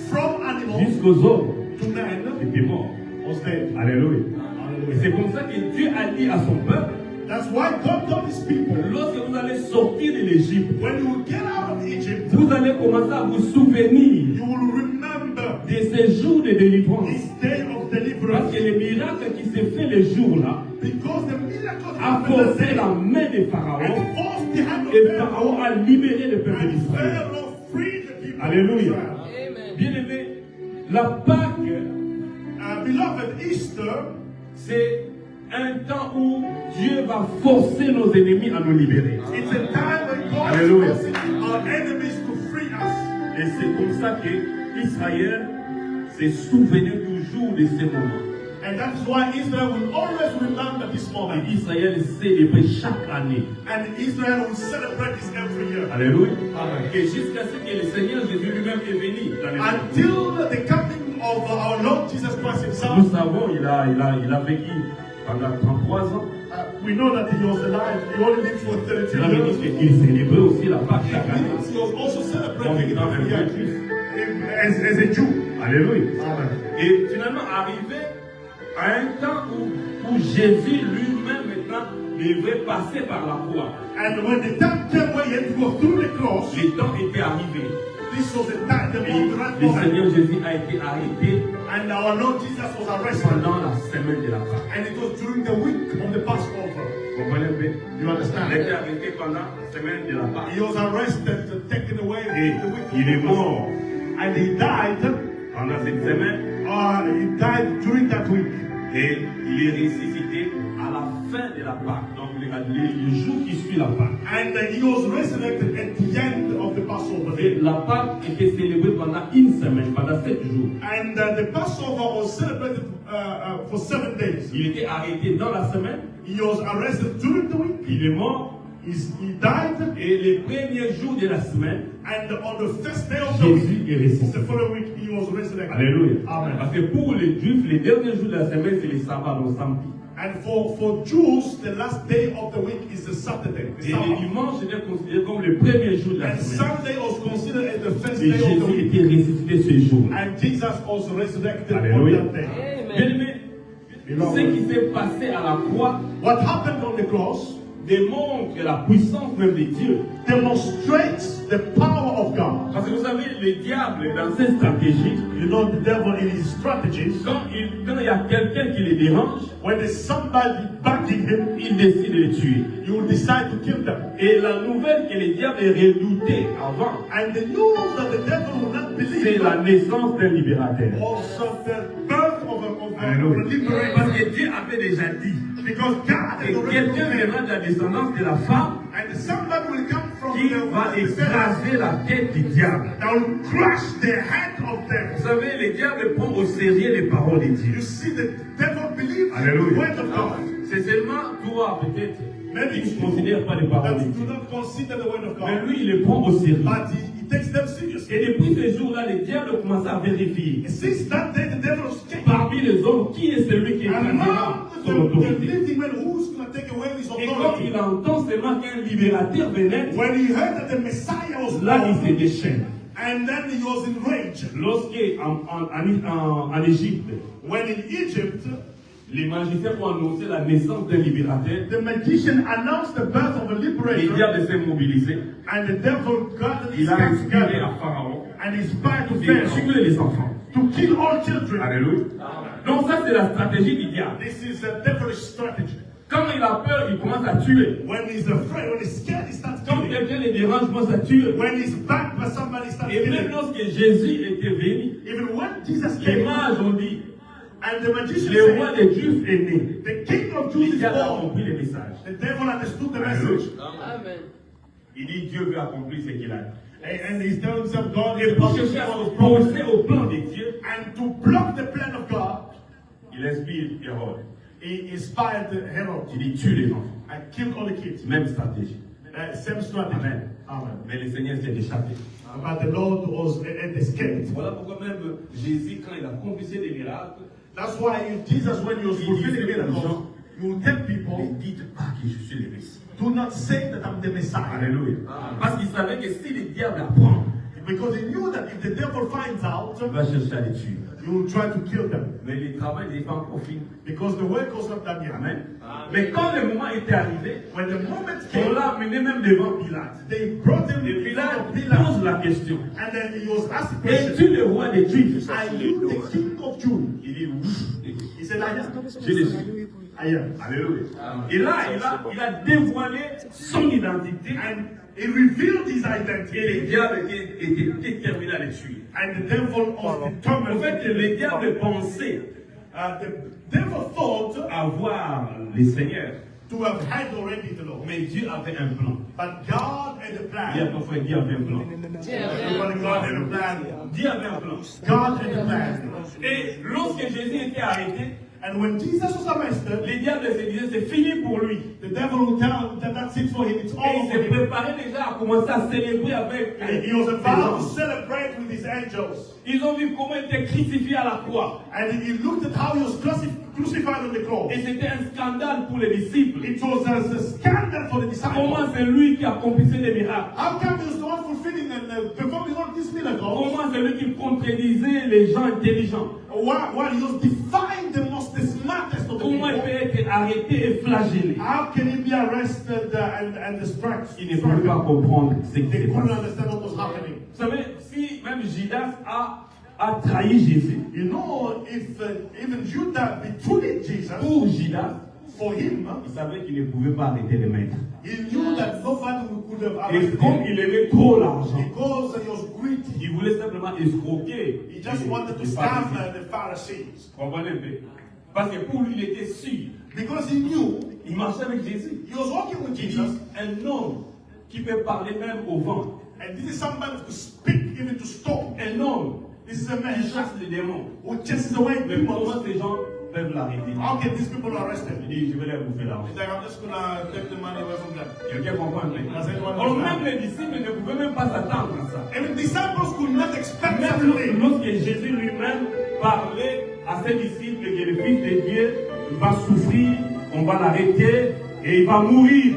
from animals jusqu'aux hommes, to men était mort. was dead. Alléluia. Et Hallelujah. c'est comme ça que Dieu a dit à son peuple, That's why God told his people, lorsque vous allez sortir de l'Égypte, when you get out of Egypt, vous allez commencer à vous souvenir you will remember de ces jours de délivrance. this day of Parce deliverance. que les miracles qui s'est fait les jours-là Because the miracle a happened that forcé day la main de Pharaon and forced the hand of et Pharaoh Pharaon a libéré le peuple and d'Israël. Pharaoh freed the people of Alléluia. Israel. Bien aimé, la Pâque, Beloved, Easter c'est un temps où Dieu va forcer nos ennemis à nous libérer. it's a time when God Hallelujah. is forcing our enemies to free us. Et c'est comme ça que Israël se souvenait toujours de ces moments. And that's why Israel will always remember this Et moment. Israël célébrait chaque année. And Israel will celebrate this every year. Alléluia. Amen. Et jusqu'à ce que le Seigneur Jésus lui-même est venu dans les mondes. Until the coming of our Lord Jesus Christ Nous himself, savons, il a vécu pendant 33 ans. we know that he was alive. He only lived for 32 Cela veut years. dire qu'il célébrait aussi la Pâque chaque année. He was also En celebrating it étant un every vrai year juif. as a Jew. Alléluia. Amen. Et finalement, arrivé à un temps où Jésus lui-même maintenant devait passer par la croix. And when the time came where he had to go through the cross, Le temps était arrivé. this was the time, the right Le moment. Seigneur Jésus a été arrêté And our Lord Jesus was arrested. pendant la semaine de la Pâque. And it was during the week of the Passover. Vous comprenez un peu? You understand? Il a été arrêté pendant la semaine de la Pâque. He was arrested, taken away Et the week of il est the mort Passover. And he died. pendant cette semaine. He died during that week. Et il est ressuscité à la fin de la Pâque. Donc le jour qui suit la Pâque. And he was resurrected at the end of the Passover Et day. la Pâque était célébrée pendant une semaine, pendant 7 jours. And the Passover was celebrated for 7 days. Il était arrêté dans la semaine, He was arrested during the week. il est mort, He died. et les premiers jours de la semaine, And on the first day of the week, Jésus est ressuscité. the following week, he was resurrected. Alléluia. Amen. Parce que pour les Juifs, les derniers jours de la semaine, c'est les sabbats, donc samedi. And for Jews, the last day of the week is the Saturday. The Et le Sabbath. dimanche était considéré comme le premier jour de la And semaine. Sunday was considered as the first Et day of the Jésus week. était ressuscité ce jour. And Jesus was resurrected Alléluia. on that day. Bien aimé, ce qui s'est passé à la croix What happened on the cross démontre la puissance même de Dieu. demonstrates the power of God. Parce que vous savez, le diable, dans ses stratégies, You know, the devil in his strategies, quand il y a quelqu'un qui les dérange, when there's somebody backing him, il décide de les tuer. you will decide to kill them. Et la nouvelle que le diable est redouté avant, And the news that the devil will not c'est believe la naissance d'un libérateur. also the birth of a Alléluia. liberator. Parce que Dieu avait déjà dit Because God que has already quelqu'un told viendra him, de la descendance de la femme and somebody will come from qui the va woman écraser la tête du diable. that will crush the head of Vous them. savez, le diable prend au sérieux les paroles de Dieu. You see, the devil believes in Alléluia. the word of God. C'est seulement toi, peut-être, Maybe qui ne considère pas les paroles that de do Dieu. not consider the word of Mais God. lui, il les prend au sérieux. But he takes them seriously. Et depuis ce jour-là, le diable commence à vérifier. Since that day, the devil was checking. Parmi les hommes, qui est celui qui écrasera Among son the autorité? living men, who's going to take away his Et quand authority? il entend seulement qu'un libérateur venait, When he heard that the Messiah was là, il se born, déchaîne. and then he was enraged. En Égypte, When in Egypt, les magiciens ont annoncé la naissance d'un libérateur, the magician announced the birth of a le liberator, diable s'est mobilisé. and the devil gathered his Il a hands inspiré together à Pharaon and inspired to de Pharaoh tuer les enfants. to kill all children. Alléluia. Donc ça, c'est la stratégie du diable. This is a devilish strategy. Quand il a peur, il commence à tuer. When he's afraid, when he's scared, he starts Quand killing. quelqu'un les dérange, il commence à tuer. When he's backed by somebody, he starts Et même killing. lorsque Jésus était venu, Even when Jesus les came, mages ont dit, and the magician le roi said, des Juifs est né. the king of Le Jews is diable a born. compris le message. The devil understood the message. Amen. Il dit, Dieu veut accomplir ce qu'il a dit. And he's telling himself, God Et is pour chercher à s'opposer au plan de Dieu, and to block the plan of God, il inspire Hérode. he inspired Herod. Il dit, tue les enfants. And killed all the kids. Même stratégie. Same strategy. Amen. Amen. Mais le Seigneur s'est échappé. But the Lord had escaped. Voilà pourquoi même Jésus, quand il accomplissait des miracles, That's why Jesus, when he was fulfilling miracles, he would tell ne people, dites pas que je suis le Messie. do not say that I'm the Messiah. Alléluia. Parce qu'il savait que si le diable apprend, Because he knew that if the devil finds out, il va chercher à les tuer. he will try to kill them. Mais le travail n'est pas encore fini. Because the work was not done yet. Amen. Mais quand le moment était arrivé, When the moment on came, l'a amené même devant Pilate. they brought him Et before Pilate pose Pilate. la question. And then he was asked the Es-tu question, le roi des Juifs? are you the king of Jews? Il dit oui. He said, I am. Je le suis. I am. Alléluia. Et là, il a dévoilé son identité. And he revealed his Et le identity. diable était déterminé à le tuer. And the devil was En determined. fait, le diable pensait The devil thought avoir les seigneurs. to have had already the Lord. Mais Dieu avait un plan. But God had a Dis à plan. ton frère, Dieu avait un plan. Everybody, God had a plan. Dieu avait un plan. God had a plan. Et lorsque Jésus était arrêté, And when Jesus was arrested, les diables se disaient c'est fini pour lui. the devil would tell that that's it for him. It's Et all il for s'est him. préparé déjà à commencer à célébrer avec And he was about to anges. celebrate with his angels. Ils ont vu comment il était crucifié à la croix. And he looked at how he was crucified on the cross. Et c'était un scandale pour les disciples. It was a scandal for the disciples. Comment c'est lui qui accomplissait des miracles? How come he was the one fulfilling and performing all these miracles? Comment c'est lui qui contredisait les gens intelligents? While he was defying the smartest of the Comment il people? peut être arrêté et flagellé? How can he be arrested and struck? Il ne pouvait pas comprendre ce qui They s'est couldn't passé. understand what was happening. Vous savez, si même Judas a trahi Jésus, You know, if even Judah betrayed Jesus, pour Judas, for him, il savait qu'il ne pouvait pas arrêter le maître. he knew that nobody could have Et arrested comme him il aimait trop l'argent, because he was greedy. il voulait simplement escroquer. He just wanted to les scam pharisiens. the Pharisees. Comprenez un peu? Parce que pour lui, il était sûr. Because he knew Il marchait avec Jésus. he was walking with Il dit, Jesus, un homme qui peut parler même au vent. and this is somebody who speak even to storm. Un homme This is a qui man chasse les démons. who chases away Mais demons. comment ces gens peuvent l'arrêter? How can these people arrest him? Il dit, je vais leur bouffer l'argent. He's like, I'm just gonna take the money away from them. Quelqu'un comprend un peu? Does anyone Alors understand? même les disciples ne pouvaient même pas s'attendre à ça. Even disciples could not expect such a Même thing. lorsque Jésus lui-même parlait à ses disciples que le Fils de Dieu va souffrir, on va l'arrêter et il va mourir.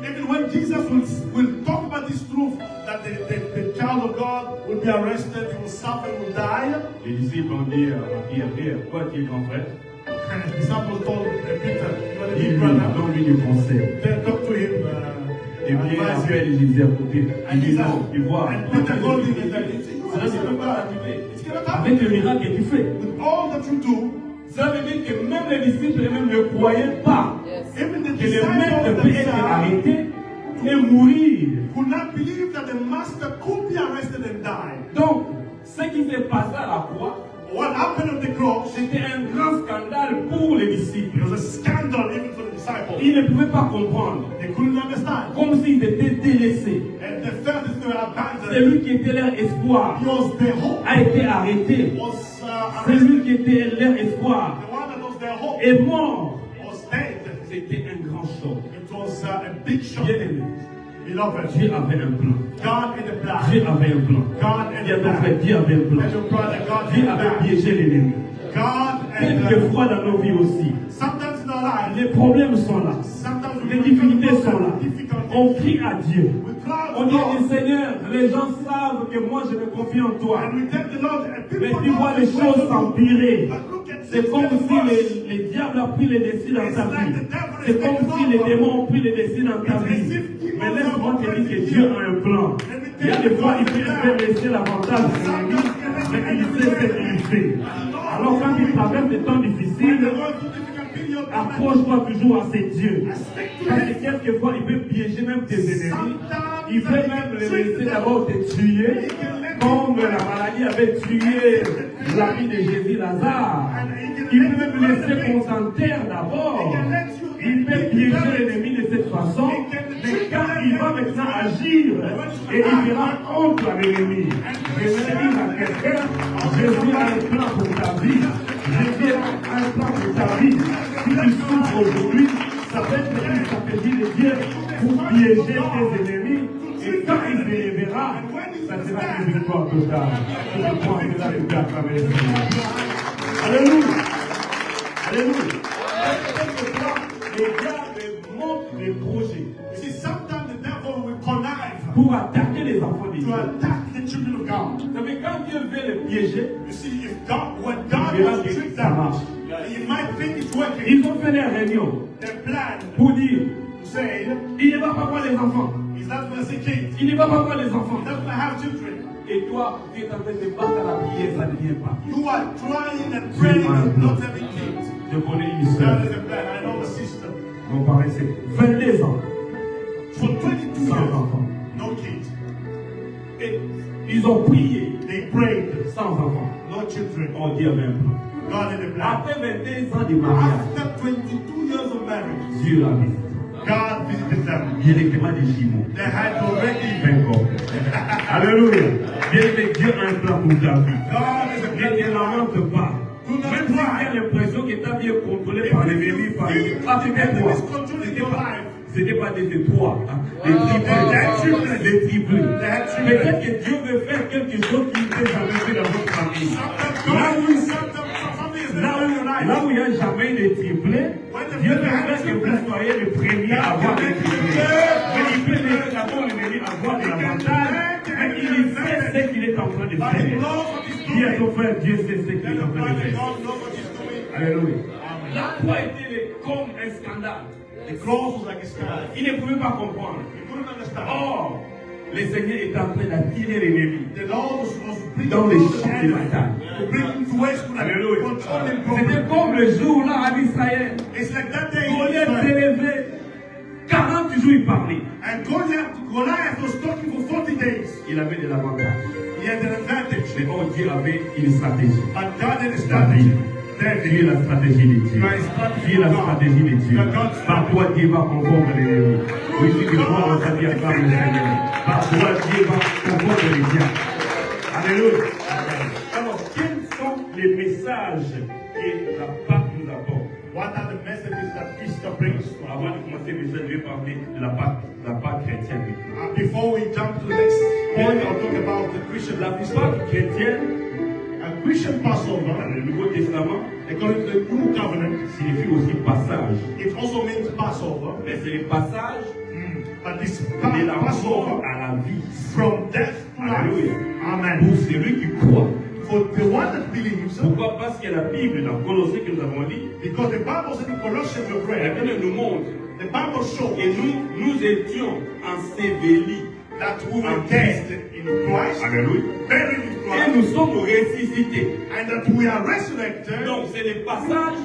Even when Jesus will talk about this truth, that the child of God will be arrested, he will suffer, he will die. Les disciples ont dit à Pierre, Pierre, quoi tu es grand frère? And the disciples told Peter, you are the Il big lui brother. donne lui du conseil. They talk to him, Et Pierre advise appelle him. Jésus à côté. Il And dit Jesus, non, tu vois. and Peter told him that Cela ne peut pas arriver. it's going to happen. Avec le miracle que tu fais. With all that you do, Ça veut dire que même les disciples eux-mêmes ne croyaient pas even the que le maître disciples peut être themselves arrêté et mourir. could not believe that the master could be arrested and die. Donc, ce qui s'est passé à la croix, What happened on the cross, c'était un grand scandale pour les it disciples. was a scandal even for the disciples. Ils ne pouvaient pas comprendre. They couldn't understand. Comme s'ils étaient délaissés. And they felt that they were abandoned. Celui qui était leur espoir He was their hope. a été arrêté. Was arrested. Celui qui était leur espoir The one that was their hope est mort. was dead. C'était un grand choc. It was a big shock. Bien aimé, Beloved, Dieu avait un plan. God had a plan. Dieu avait un plan. God had Dis à a ton frère, plan. Dieu avait un plan. And your brother, God Dieu had a avait plan. piégé l'ennemi. God had a Quelquefois dans nos vies aussi, Sometimes in our life, les problèmes sont là. sometimes we Les difficultés sont là. difficulties. On crie à Dieu. We cry On to dit, God. Seigneur, les gens savent que moi je me confie en toi. And we tell the Lord, and people Mais tu know vois the les way choses to do. s'empirer. But look at C'est this comme getting si worse. les diables ont pris les décisions dans It's ta like vie. the devil is C'est comme taking si les over. démons ont pris les décisions dans ta It's as vie. if demons Mais laisse-moi are te dire que operating Dieu here. a un plan. Il y a des fois, il peut laisser l'avantage de l'ennemi, mais il sait ce qu'il fait. Alors quand il traverse des temps When difficiles, the Lord through difficult period, approche-toi toujours à ces dieux. stick to Parce que it. quelquefois, il peut piéger même tes ennemis. Il peut même les laisser d'abord te tuer, comme la maladie avait tué l'ami de Jésus, Lazare. Il peut même le laisser consentir d'abord. Il peut piéger l'ennemi de cette façon, mais quand il va maintenant agir, et il ira contre l'ennemi. Je vais dire à quelqu'un, Jésus a un plan pour ta vie. Jésus a un plan pour ta vie. Si tu souffres aujourd'hui, ça peut être une stratégie de Dieu pour piéger tes ennemis. Et quand il te lèvera, And when you ça sera une understand, victoire totale. Je crois que là, tu as travaillé. Alléluia. Alléluia. Les diables montent des projets you see, sometimes the devil will connive pour attaquer les enfants de to Dieu. attack the children of God. Vous savez, quand Dieu veut les piéger, You see, if God, when God il verra wants to que trick ça them, marche. you might think it's working. Ils ont fait des réunions They plan pour dire to say il ne va pas voir les enfants. he's not going to see kids. Il ne va pas voir les enfants. He's not going to have children. Et toi, tu es en train de battre à la prière, ça ne vient pas. You are trying and praying and not having kids. Je connais une That sœur, is a plan. I know a sister. mon père, c'est 22 ans, For 22 sans years, enfants. no kids. Et ils ont prié They prayed, sans enfants. no children. On dit même pas. God in the plan. Après 22 ans de mariage, After 22 years of marriage, Dieu l'a visité. God visited them. Directement des jumeaux. They had already. 20 ans. Alléluia. Bien aimé, Dieu a un plan pour ta vie. God is a Ne te plan. lamente pas. Même si tu as l'impression que ta vie est contrôlée par l'ennemi, par c'était toi. C'était pas des trois, hein. Les triplés. Peut-être que Dieu veut faire quelque chose qui ne s'est jamais fait dans votre famille. Là où il n'y a jamais de triplés, Dieu veut faire que vous soyez les premiers à avoir des triplés. Mais il peut laisser d'abord l'ennemi avoir de l'avantage, mais il sait ce qu'il est en train de faire. Dis à ton frère, Dieu sait ce qu'il est en train de faire. Alléluia. La croix était comme un scandale. The cross was like a sky. Il ne pouvait pas comprendre. He couldn't understand. Or, le Seigneur est en train d'attirer l'ennemi The Lord was bringing dans les all the champs de bataille. to bring him to ways to Alléluia. control him C'était properly. comme le jour là à Israël. It's like that day in Goliath s'est Israel. levé. 40 jours il parlait. And Goliath was talking for 40 days. Il avait de l'avantage. He had an advantage. Mais oh, Dieu avait une stratégie. But God had a David, strategy. Dieu est la stratégie de Dieu. Dieu est la stratégie de Dieu. Parfois Dieu va confondre l'ennemi. Oui, si tu crois dans ta vie, acclame le Seigneur. Parfois Dieu va confondre les diables. Alléluia. Alors, quels sont les messages que la Pâque nous apporte? What are the messages that Easter brings to us? Avant de commencer le message, je vais parler de la Pâque chrétienne. Before we jump to the next point, I'll talk about the Christian La life. Pâque chrétienne, A Christian dans Passover, le Nouveau Testament, according to the New Covenant, signifie aussi passage. it also means Passover. Mais c'est le passage But this de la mort Passover à la vie. from death to life. Alléluia. Amen. Pour celui qui croit. For the one that believes, Pourquoi? Parce que la Bible, dans Colossiens que nous avons lu, because the Bible says in Colossians we la read, Bible nous montre the Bible shows que nous étions ensevelis. that we were dead in Christ, Alléluia. buried in Et Christ, nous sommes ressuscités. and that we are resurrected. Donc c'est le passage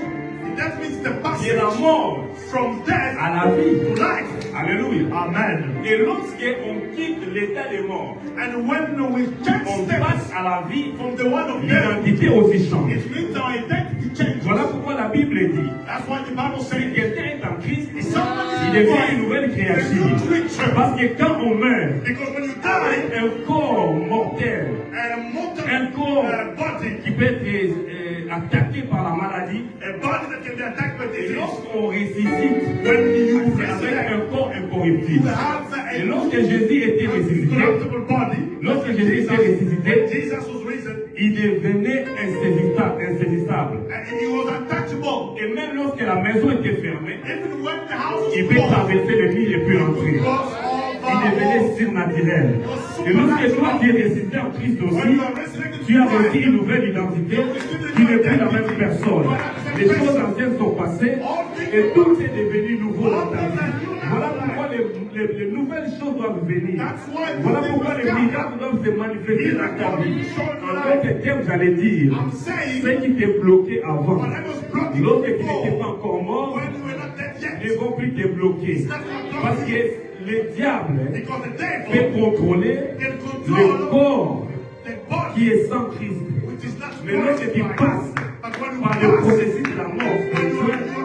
That means the de la passage mort from death à la vie. to life. Alléluia. Amen. Et lorsqu'on quitte l'état de mort, And when we change on passe steps à la vie, from the one of death, l'identité aussi change. it means our identity changes. Voilà pourquoi la Bible dit, That's why the Bible si says quelqu'un est en Christ, if someone il is devient une in nouvelle Christ, créature. a new creature. Parce que quand on meurt, Because when you die, un corps mortel, a mortal un corps body, qui peut être attaqué par la maladie, a body that can be attacked by et disease, lorsqu'on ressuscite, when you c'est avec resurrect, un corps you incorruptible. have Et a lorsque Jésus était ressuscité, corruptible body. lorsque Jésus était When ressuscité, Jesus was risen, il devenait insaisissable. and he was untouchable. Et même lorsque la maison était fermée, Even when the house was il peut closed, traverser les murs et puis entrer. because Il devenait surnaturel. Et lorsque toi tu es ressuscité en Christ when aussi, you are resurrected, tu as reçu une nouvelle identité, tu n'es plus la même personne. Les choses anciennes sont passées et tout est devenu nouveau dans ta vie. Voilà pourquoi les nouvelles choses doivent venir. Voilà pourquoi les miracles doivent se manifester dans ta vie. En d'autres termes, j'allais dire, I'm ce saying, qui t'est bloqué avant, when I was blocked lorsque tu before, n'étais pas encore mort, when you were not dead ne yet, vont plus te bloquer. Parce que le diable because the devil peut contrôler can le control corps the body, qui est sans Christ. which is not Mais lorsque tu Christ. passes But when you par le pass, processus de la mort when you spirituelle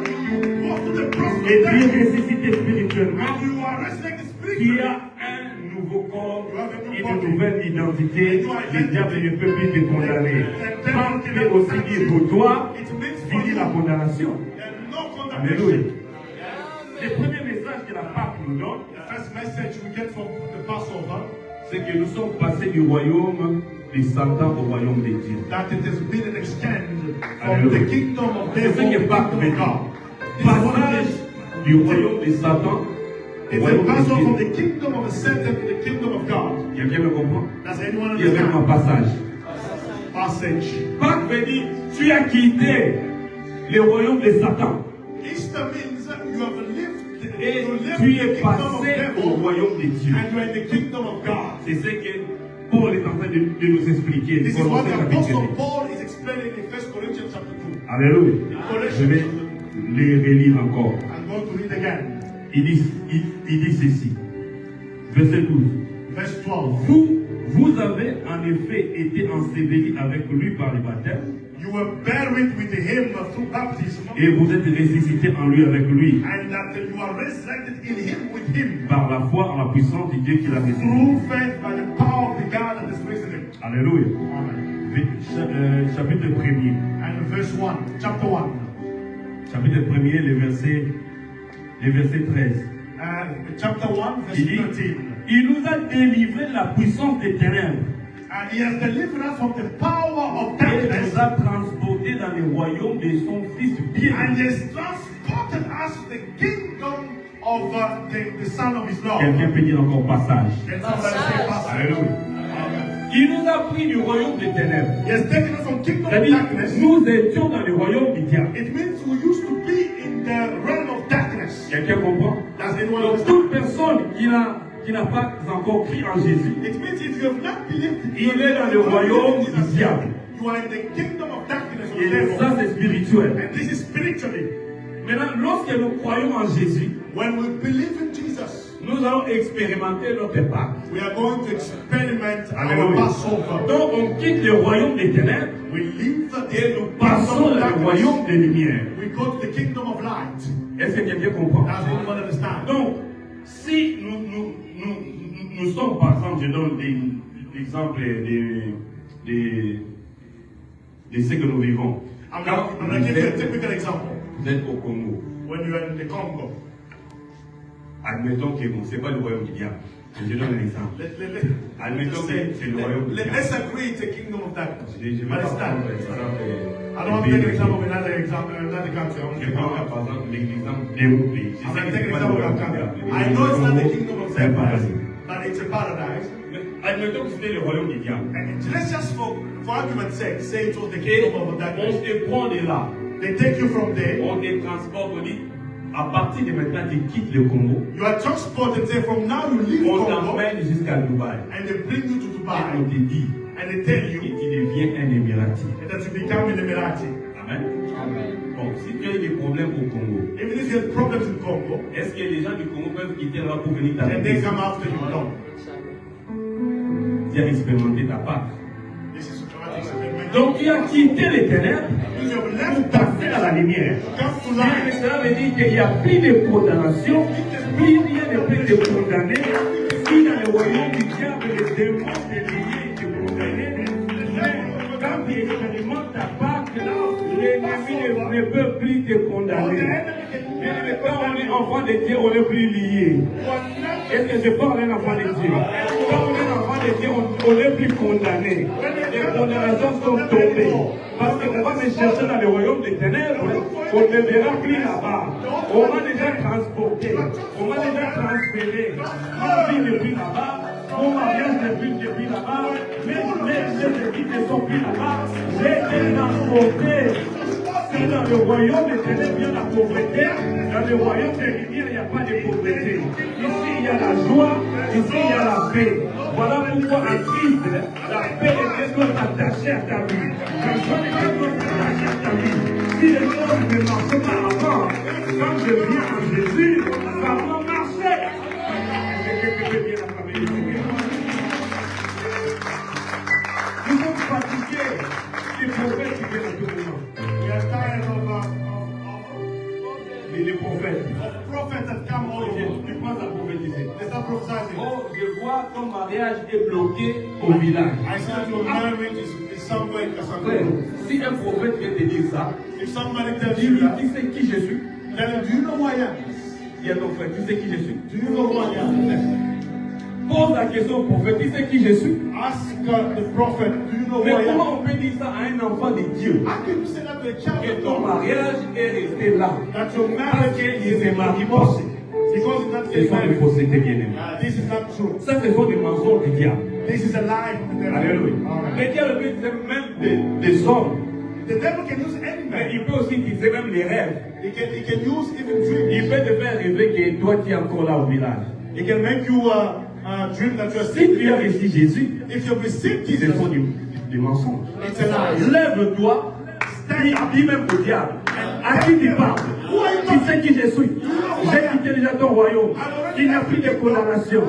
go to the process et of tu es death, ressuscité spirituellement, when you are resurrected tu spiritually, as un nouveau corps et une nouvelle identité. Le diable ne peut plus te condamner. Quand tu es aussi libre pour toi, it means for fini you la condamnation. and no Alléluia. condemnation. Le premier message que la Pâque nous donne, The first message we get from the Passover, c'est que nous sommes passés du royaume de Satan au royaume de Dieu. That it has been an exchange from the kingdom of C'est ce devil que to Pâques the veut kingdom of dire. God. This is what it Passage is. du royaume de Satan au It's a royaume passage from de Dieu. the kingdom of Satan to the kingdom of God. Quelqu'un me comprend? Does anyone Il y a même un understand? passage. Passage. Pâques veut dire, tu as quitté le royaume de Satan Easter means you have lived, et you lived tu the es kingdom of passé au devil royaume de Dieu. and you are in the kingdom of God. C'est ce que Paul est en train de nous expliquer. This is what the Colossiens chapitre Apostle 2. Paul is explaining in 1 Corinthians chapter 2. Alléluia. Je vais les relire encore. I'm going to read again. Il dit ceci. Verset 12. Verse 12. Vous avez en effet été ensevelis avec lui par le baptême, You were buried with him through baptism, et vous êtes ressuscités en lui avec lui, and that you are resurrected in him with him par la foi en la puissance du Dieu qui l'a ressuscité. through faith by the power of the God that is risen him. Alléluia. Amen. Chapitre 1er. And verse 1, chapter 1. Chapitre 1er, le verset 13. Chapter 1, verse Il dit, 13. il nous a délivré de la puissance des ténèbres And he has delivered us from the power of et darkness, nous a transportés dans le royaume de son Fils bien. and he has transported us to the kingdom of the Son of his Lord. Quelqu'un peut dire encore passage. Can somebody say passage? Alléluia. Amen. Il nous a pris du royaume des ténèbres. He has taken us from kingdom of C'est-à-dire, darkness. nous étions dans le royaume du diable. It means we used to be in the realm of darkness. Quelqu'un comprend? Does anyone Donc, understand? toute personne qui n'a pas encore cru en Jésus, It means if you have not believed, il est dans le royaume du diable. you are in the kingdom of darkness of Et the ça, devil. c'est spirituel. And this is spiritually. Maintenant, lorsque nous croyons en Jésus, When we believe in Jesus, nous allons expérimenter notre Pâques. we are going to experiment our Alléluia. Passover. Donc, on quitte le royaume des ténèbres We leave et the nous passons dans le darkness. royaume des lumières. We go to the kingdom of light. Est-ce que quelqu'un comprend? Does anyone understand? Donc, si nous sommes, par exemple, je donne l'exemple de ce que nous vivons. I'm Quand going to give you a typical example. vous êtes au Congo, When you are in the Congo, admettons que bon, ce n'est pas le royaume du diable. Je donne un exemple. Admettons que c'est le royaume du diable. let's agree it's a kingdom of darkness. Je vais But pas it's prendre not. l'exemple. I don't want to take an example of another country. I want Je to prends par exemple l'exemple d'un pays. Je I'm sais going que to c'est take an pas le example of royaume a du country. diable. I know it's not the kingdom of C'est un darkness, paradis. but it's a paradise. Mais admettons que c'était le royaume du diable. And let's just, for argument's sake, say it was the Et kingdom of on darkness. te prend de là. They take you from there. On te transporte, on dit, à partir de maintenant, tu quittes le Congo. You are transported there. From now, you leave On Congo, t'emmène jusqu'à Dubaï. and they bring you to Et on Dubai, te dit and they tell que you tu deviens un Émirati. that you become an Emirati. Amen. Bon, si tu as eu des problèmes au Congo, Even if you have problems in Congo, est-ce que les gens du Congo peuvent quitter là pour venir and they t'arrêter? come after you, no. Tu as expérimenté ta part. This is what is Donc tu as quitté les ténèbres You have pour left passer à la lumière. come to Mais life. cela veut dire qu'il n'y a plus de condamnation, plus rien ne peut te condamner. Si dans le royaume du diable, les démons te liés, te condamner, mais quand tu expérimentes ta part, l'ennemi ne peut plus te condamner. Mais quand on est enfant de Dieu, on n'est plus lié. Est-ce que je parle d'un enfant de Dieu? Quand on est enfant de Dieu, on n'est plus condamné. Les condamnations sont tombées. Parce qu'on va me chercher dans le royaume des ténèbres, on ne verra plus là-bas. On m'a déjà transporté, on m'a déjà transféré. Ma vie n'est plus là-bas, mon mariage n'est plus là-bas, mes équipes ne sont plus là-bas. J'ai été transporté. C'est dans le royaume des ténèbres, il y a la pauvreté. Dans le royaume des lumières, il n'y a pas de pauvreté. Ici, il y a la joie. Ici, il y a la paix. Voilà pourquoi en Christ, la paix de Dieu doit s'attacher à ta vie. La joie de Dieu doit s'attacher à ta vie. Si les choses ne marchent pas avant, quand je viens en Jésus, ça va marcher. Nous sommes fatigués des prophètes qui viennent à tout moment. We are tired Les prophètes. of prophets that come all over. Tu penses à prophétiser. They start prophesying. Oh, je vois ton mariage est bloqué au village. I see that your marriage is somewhere in Frère, Kasangolo. si un prophète vient te dire ça, If somebody tells dis-lui, you that, tu sais qui je suis? tell him, do you know who I am? Dis à ton frère, tu sais qui je suis? Do you know who I am? Pose la question au prophète, tu sais qui je suis? Ask the prophet, do you know who Mais I am? comment on peut dire ça à un enfant de Dieu? How can you say that to a child Que of ton God? mariage est resté là. That your Parce marriage qu'il is ne a marie marriage pas. because it's not Ce sont des marriage. faussetés bien-aimés. This is not true. Ça, ce sont des mensonges du diable. This is a lie from the devil. Alléluia. Amen. Le diable peut utiliser même des hommes. The devil can use any Mais man. il peut aussi utiliser même les rêves. He can use even Il dreams. peut te faire rêver que toi tu es encore là au village. He can make you dream that you're Si still tu as here. reçu Jésus, If you receive ce Jesus, sont des mensonges. it's a lie. Lève-toi, dis même au diable. À qui tu parles? Tu sais qui je suis. J'ai quitté déjà ton royaume. Il n'y a plus de condamnation.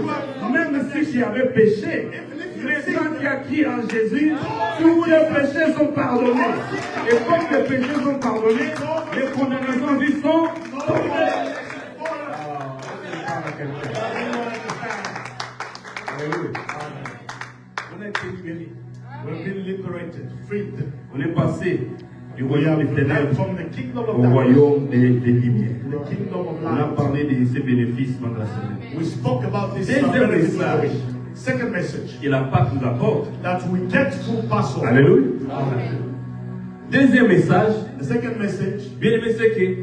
Même si tu avais péché, mais quand tu as crié en Jésus, tous les péchés sont pardonnés. Et comme les péchés sont pardonnés, les condamnations y sont tombées. On a été libérés. We've been liberated, freed. On est passé du We royaume are des ténèbres from the kingdom of au darkness, royaume des lumières. the kingdom of On a light. parlé de ces bénéfices pendant la semaine. We spoke about this Deuxième benefits message. of the week. Second message, Et la Pâque nous apporte. that we get through Passover. Alléluia. Deuxième message, The second message, bien aimé, c'est que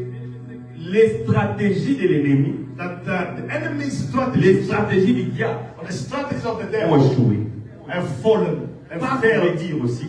les stratégies de l'ennemi, that the enemy's les strategies, stratégies du diable or the strategies of the ont devil, échoué. have fallen, have Pâque veut failed. dire aussi,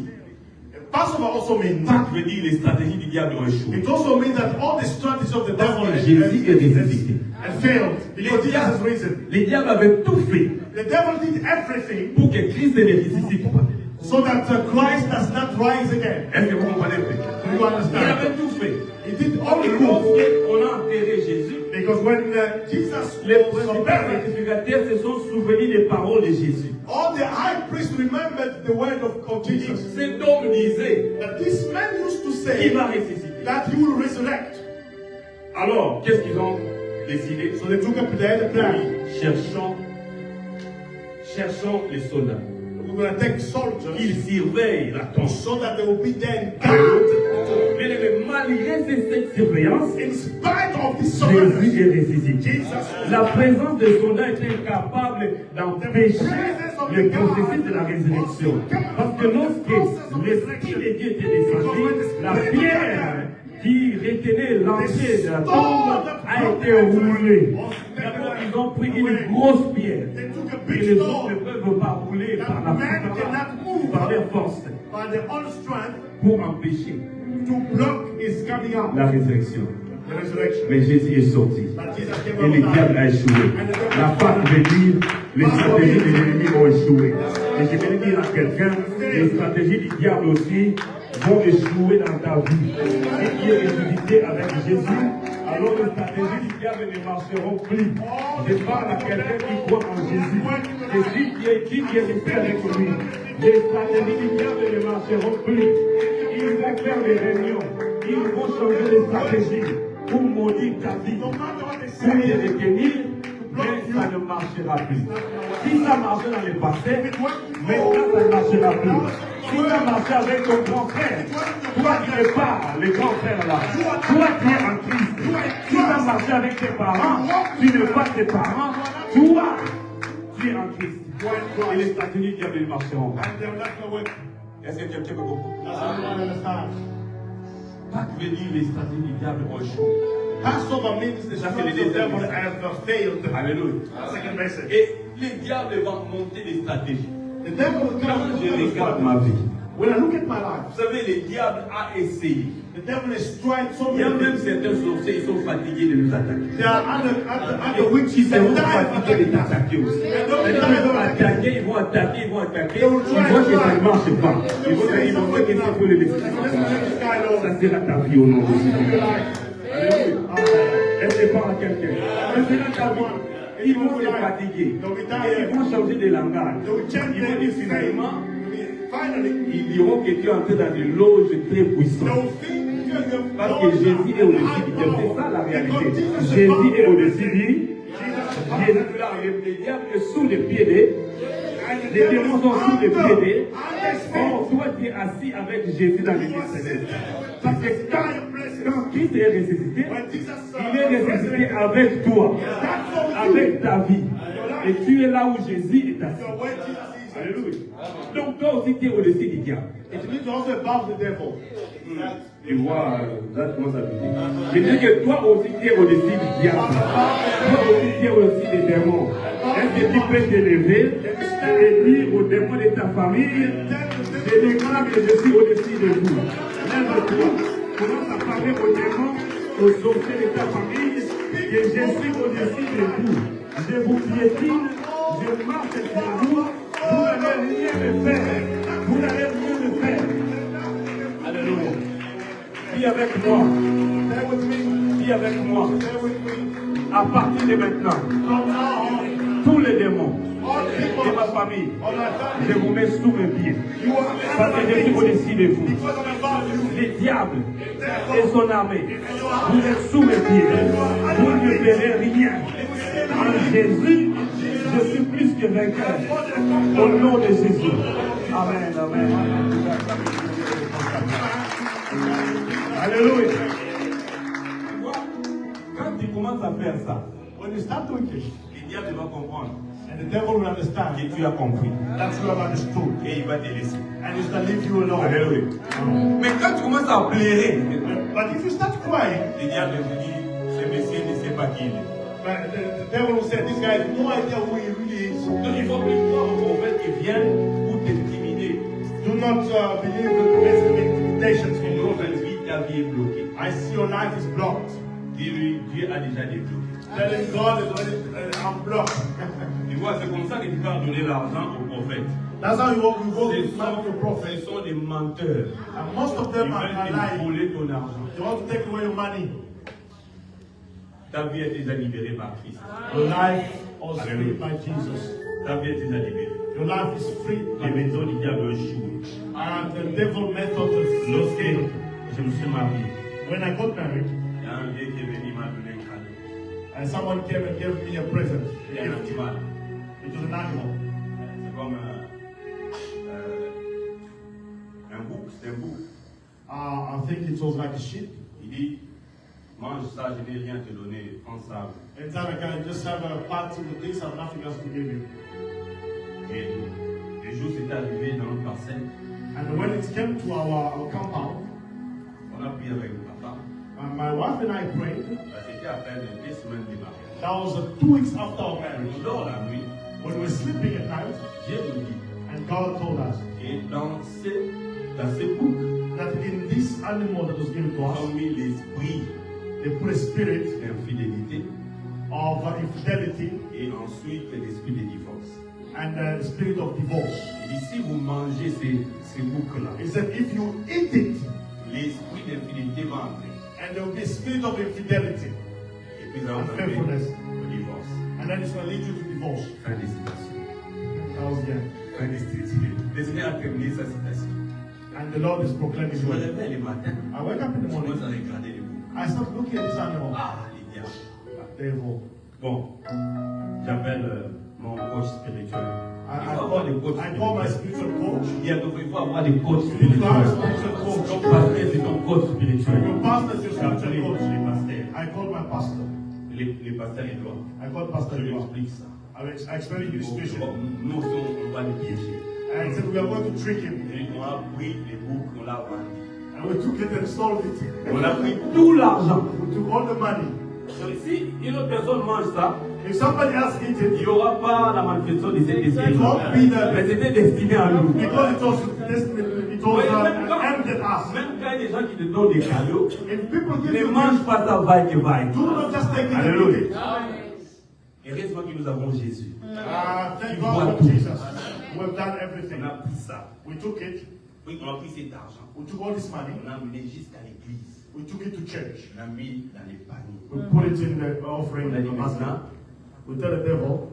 Passover also means, Pâque veut dire les stratégies du diable ont échoué. it also means that all the strategies of the Parce devil que Jésus est ressuscité. have failed because Jesus has risen. Les diables avaient tout fait The devil did everything pour que Christ ne ressuscite pas. so that Christ does not rise again. Est-ce que vous comprenez? Do you Il understand? avait tout fait. He did all Et the good. lorsqu'on a enterré Jésus, Because when Jesus les was principaux buried, sacrificateurs se sont souvenus des paroles de Jésus. all the high priests remembered the word of Jesus. Cet homme disait That this man used to qu'il say va ressusciter. that he will resurrect. Alors, qu'est-ce qu'ils ont décidé? So they took up the plan. Cherchons les soldats. We're going to take soldiers Ils surveillent la tombe. so that they will be there in guard. Mais malgré cette surveillance, In spite of this surrender, Jésus est ressuscité. Jesus, La présence des soldats était incapable d'empêcher le processus de la résurrection. Parce que lorsque l'Esprit de Dieu était descendu, la pierre qui retenait l'entrée de la tombe a été roulée. D'abord, ils ont pris une grosse pierre. they took a Et big les autres ne stone peuvent pas rouler par la force, par leur force, by their own strength pour empêcher to block his coming out. la résurrection. The resurrection. Mais Jésus est sorti. But Jesus came Et le out diable a échoué. La Pâque veut dire les stratégies de l'ennemi ont échoué. Et je vais dire à quelqu'un, les stratégies du diable aussi vont échouer dans ta vie. Si tu es ressuscité avec Jésus, alors les stratégies du diable ne marcheront plus. Je parle à quelqu'un qui croit en Jésus. Et si tu es resté avec lui, les stratégies du diable ne marcheront plus. Ils vont faire des réunions. Ils vont changer les stratégies pour maudire ta vie. No matter what they Pour les say, retenir, mais ça ne marchera plus. Si ça marchait dans le passé, maintenant ça ne marchera plus. Si ça marchait avec ton grand frère, toi qui n'es pas le grand frère là, toi qui es en Christ. Si ça marchait avec tes parents, tu n'es pas tes parents, toi, tu es en Christ. Et les stratégies du diable ne marcheront pas. and they're not going to work. Est-ce que quelqu'un peut comprendre? That's what I understand. Pâques veut dire les stratégies du diable ont échoué. Passover means the strategy of the devil have failed. Alléluia. Second message. Et les diables vont monter des stratégies. The devil will Quand come je to regarde ma vie, When I look at my life, vous savez, le diable a essayé. the devil has tried so Il y a many même things. certains sorciers, ils sont fatigués de nous attaquer. There are other Et witches ils that seront die fatigués de for t'attaquer aussi. Maintenant, ils vont attaquer, ils vont attaquer, ils vont attaquer. Ils voient que ça ne marche pas. Ils vont dire, ils vont dire que c'est pour le détruire. Ça sera ta vie au nom de Jésus. Alléluia. Est-ce que parle à quelqu'un? Maintenant, ta vie, ils vont se fatiguer. Ils vont changer de langage. They will change Ils vont their dire finalement, Finally, ils diront que tu es entré dans une loge très puissante. they'll think you're Parce que Jésus est au-dessus du diable. C'est ça la réalité. Jésus est au-dessus du Jésus là, le diable est sous les pieds des. Les démons sont sous les pieds des. Or, toi, tu es assis avec Jésus dans les célestes. Parce que quand Christ est ressuscité, il est ressuscité avec toi, avec ta vie. Et tu es là où Jésus est assis. You're where Jesus is. Alléluia. Donc toi aussi, tu es au-dessus du diable. It means also above the devil. Tu vois, là, comment ça veut dire? Je dis que toi aussi, tu es au-dessus du diable. Toi aussi, tu es au-dessus des démons. Est-ce que tu peux t'élever et dire aux démons de ta famille, je déclare que je suis au-dessus de vous. Lève-toi. Commence à parler aux démons, aux sorciers de ta famille, que je suis au-dessus de vous. Je vous piétine, je marche sur vous. Vous n'allez rien me faire. Vous n'allez rien me faire. Alléluia. Dis avec moi. Dis avec moi. À partir de maintenant, tous les démons de ma famille, je vous mets sous mes pieds. Parce que je suis au-dessus de vous. Le diable et son armée, vous êtes sous mes pieds. Vous ne verrez rien. En Jésus, je suis plus que vainqueur. Au nom de Jésus. Amen, amen. Alléluia. Tu vois, quand tu commences à faire ça, When you start doing this, le diable va comprendre and the devil will understand que tu as compris. that you have understood, Et il va te laisser. and he's going to leave you alone. Alléluia. Mais quand tu commences à pleurer, But if you start crying, le diable vous dit, ce monsieur ne sait pas qui il est. the devil will say, this guy has no idea who he really is. Donc il faut plus croire aux prophètes qui viennent pour t'intimider. Do not believe the basic invitations from Sinon, prophets. ta vie, ta vie est bloquée. I see your life is blocked. Dis-lui, Dieu a déjà débloqué. Tell him God is already unblocked. Tu vois, c'est comme ça que tu peux donner l'argent aux prophètes. That's how you go Ce to marry your sont, prophets. ce sont des menteurs. And most of Ils them are veulent te lying. voler ton argent. They want to take away your money. Ta vie est déjà libérée par Christ. Your life was freed by Jesus. Ta vie est déjà libérée. Your life is free. Les maisons du diable jouent. And the devil method is Lorsque je me suis marié, when I got married, il y a un vieux qui est venu m'a donné un cadeau. and someone came and gave me a present. Il y a un animal. It was an animal. C'est comme un bouc. C'est un bouc. I think it was like a sheep. Il dit, mange ça, je n'ai rien te donner. Prends ça. In time I can just have a part of this, I have nothing else to give you. Et le jour s'est arrivé dans notre parcelle, And when it came to our compound, on a prié avec ma femme. my wife and I prayed. C'était à peine 2 semaines de mariage. That was 2 weeks after our marriage. On dort la nuit. When we were sleeping at night, Dieu nous dit, and God told us et dans ce bouc, that in this animal that was given to on us, a mis l'esprit they put a spirit d'infidélité of infidelity et ensuite l'esprit de divorce. and the spirit of divorce. Il dit, si vous mangez ces boucs-là, He said, if you eat it, l'esprit d'infidélité va entrer. and there will be a spirit of infidelity, Et puis ça va entrer unfaithfulness, au divorce. and then it's going to lead you to divorce. Fin des citations. That was the end. Fin des citations. Le Seigneur a terminé sa citation. And the Lord is proclaiming Je his me word. réveille le matin, I wake up in the je morning, commence à regarder les boucs. I start looking at this animal. Ah, les diables. Devil. Bon, j'appelle mon coach spirituel. I Il faut avoir des coachs call my spirituels. spiritual coach. Il faut avoir des coachs You need to have a spirituels. spiritual coach. Ton pasteur, c'est ton coach spirituel. Your pastor is your J'ai appelé spiritual coach. les pasteurs. I called my pastor. Les pasteurs Edouard. I called Je Pastor lui Edward. explique ça. I explained the situation. Nous, on va les piéger. And I said, we are going to trick him. Et on a pris les boucs, on l'a vendu. And we took it and sold it. On a pris tout l'argent. We took all the money. Donc, si une autre personne mange ça, If somebody else eats il it, n'y aura pas la manifestation de cet esprit. Don't be the- Mais c'était destiné à nous. because it was aimed at us. Même quand il y a des gens qui te donnent des cadeaux, If people give ne you mange gifts, pas ça vaille que vaille. do not just take it and Alléluia. eat it. Heureusement que nous avons Jésus. Thank God for Jesus. We have done everything. On a pris ça. We took it. Oui, on a pris cet argent. We took all this money. On a amené jusqu'à l'église. We took it to church. On l'a mis dans les paniers. We put it in the offering On a dit basket. maintenant We tell the devil,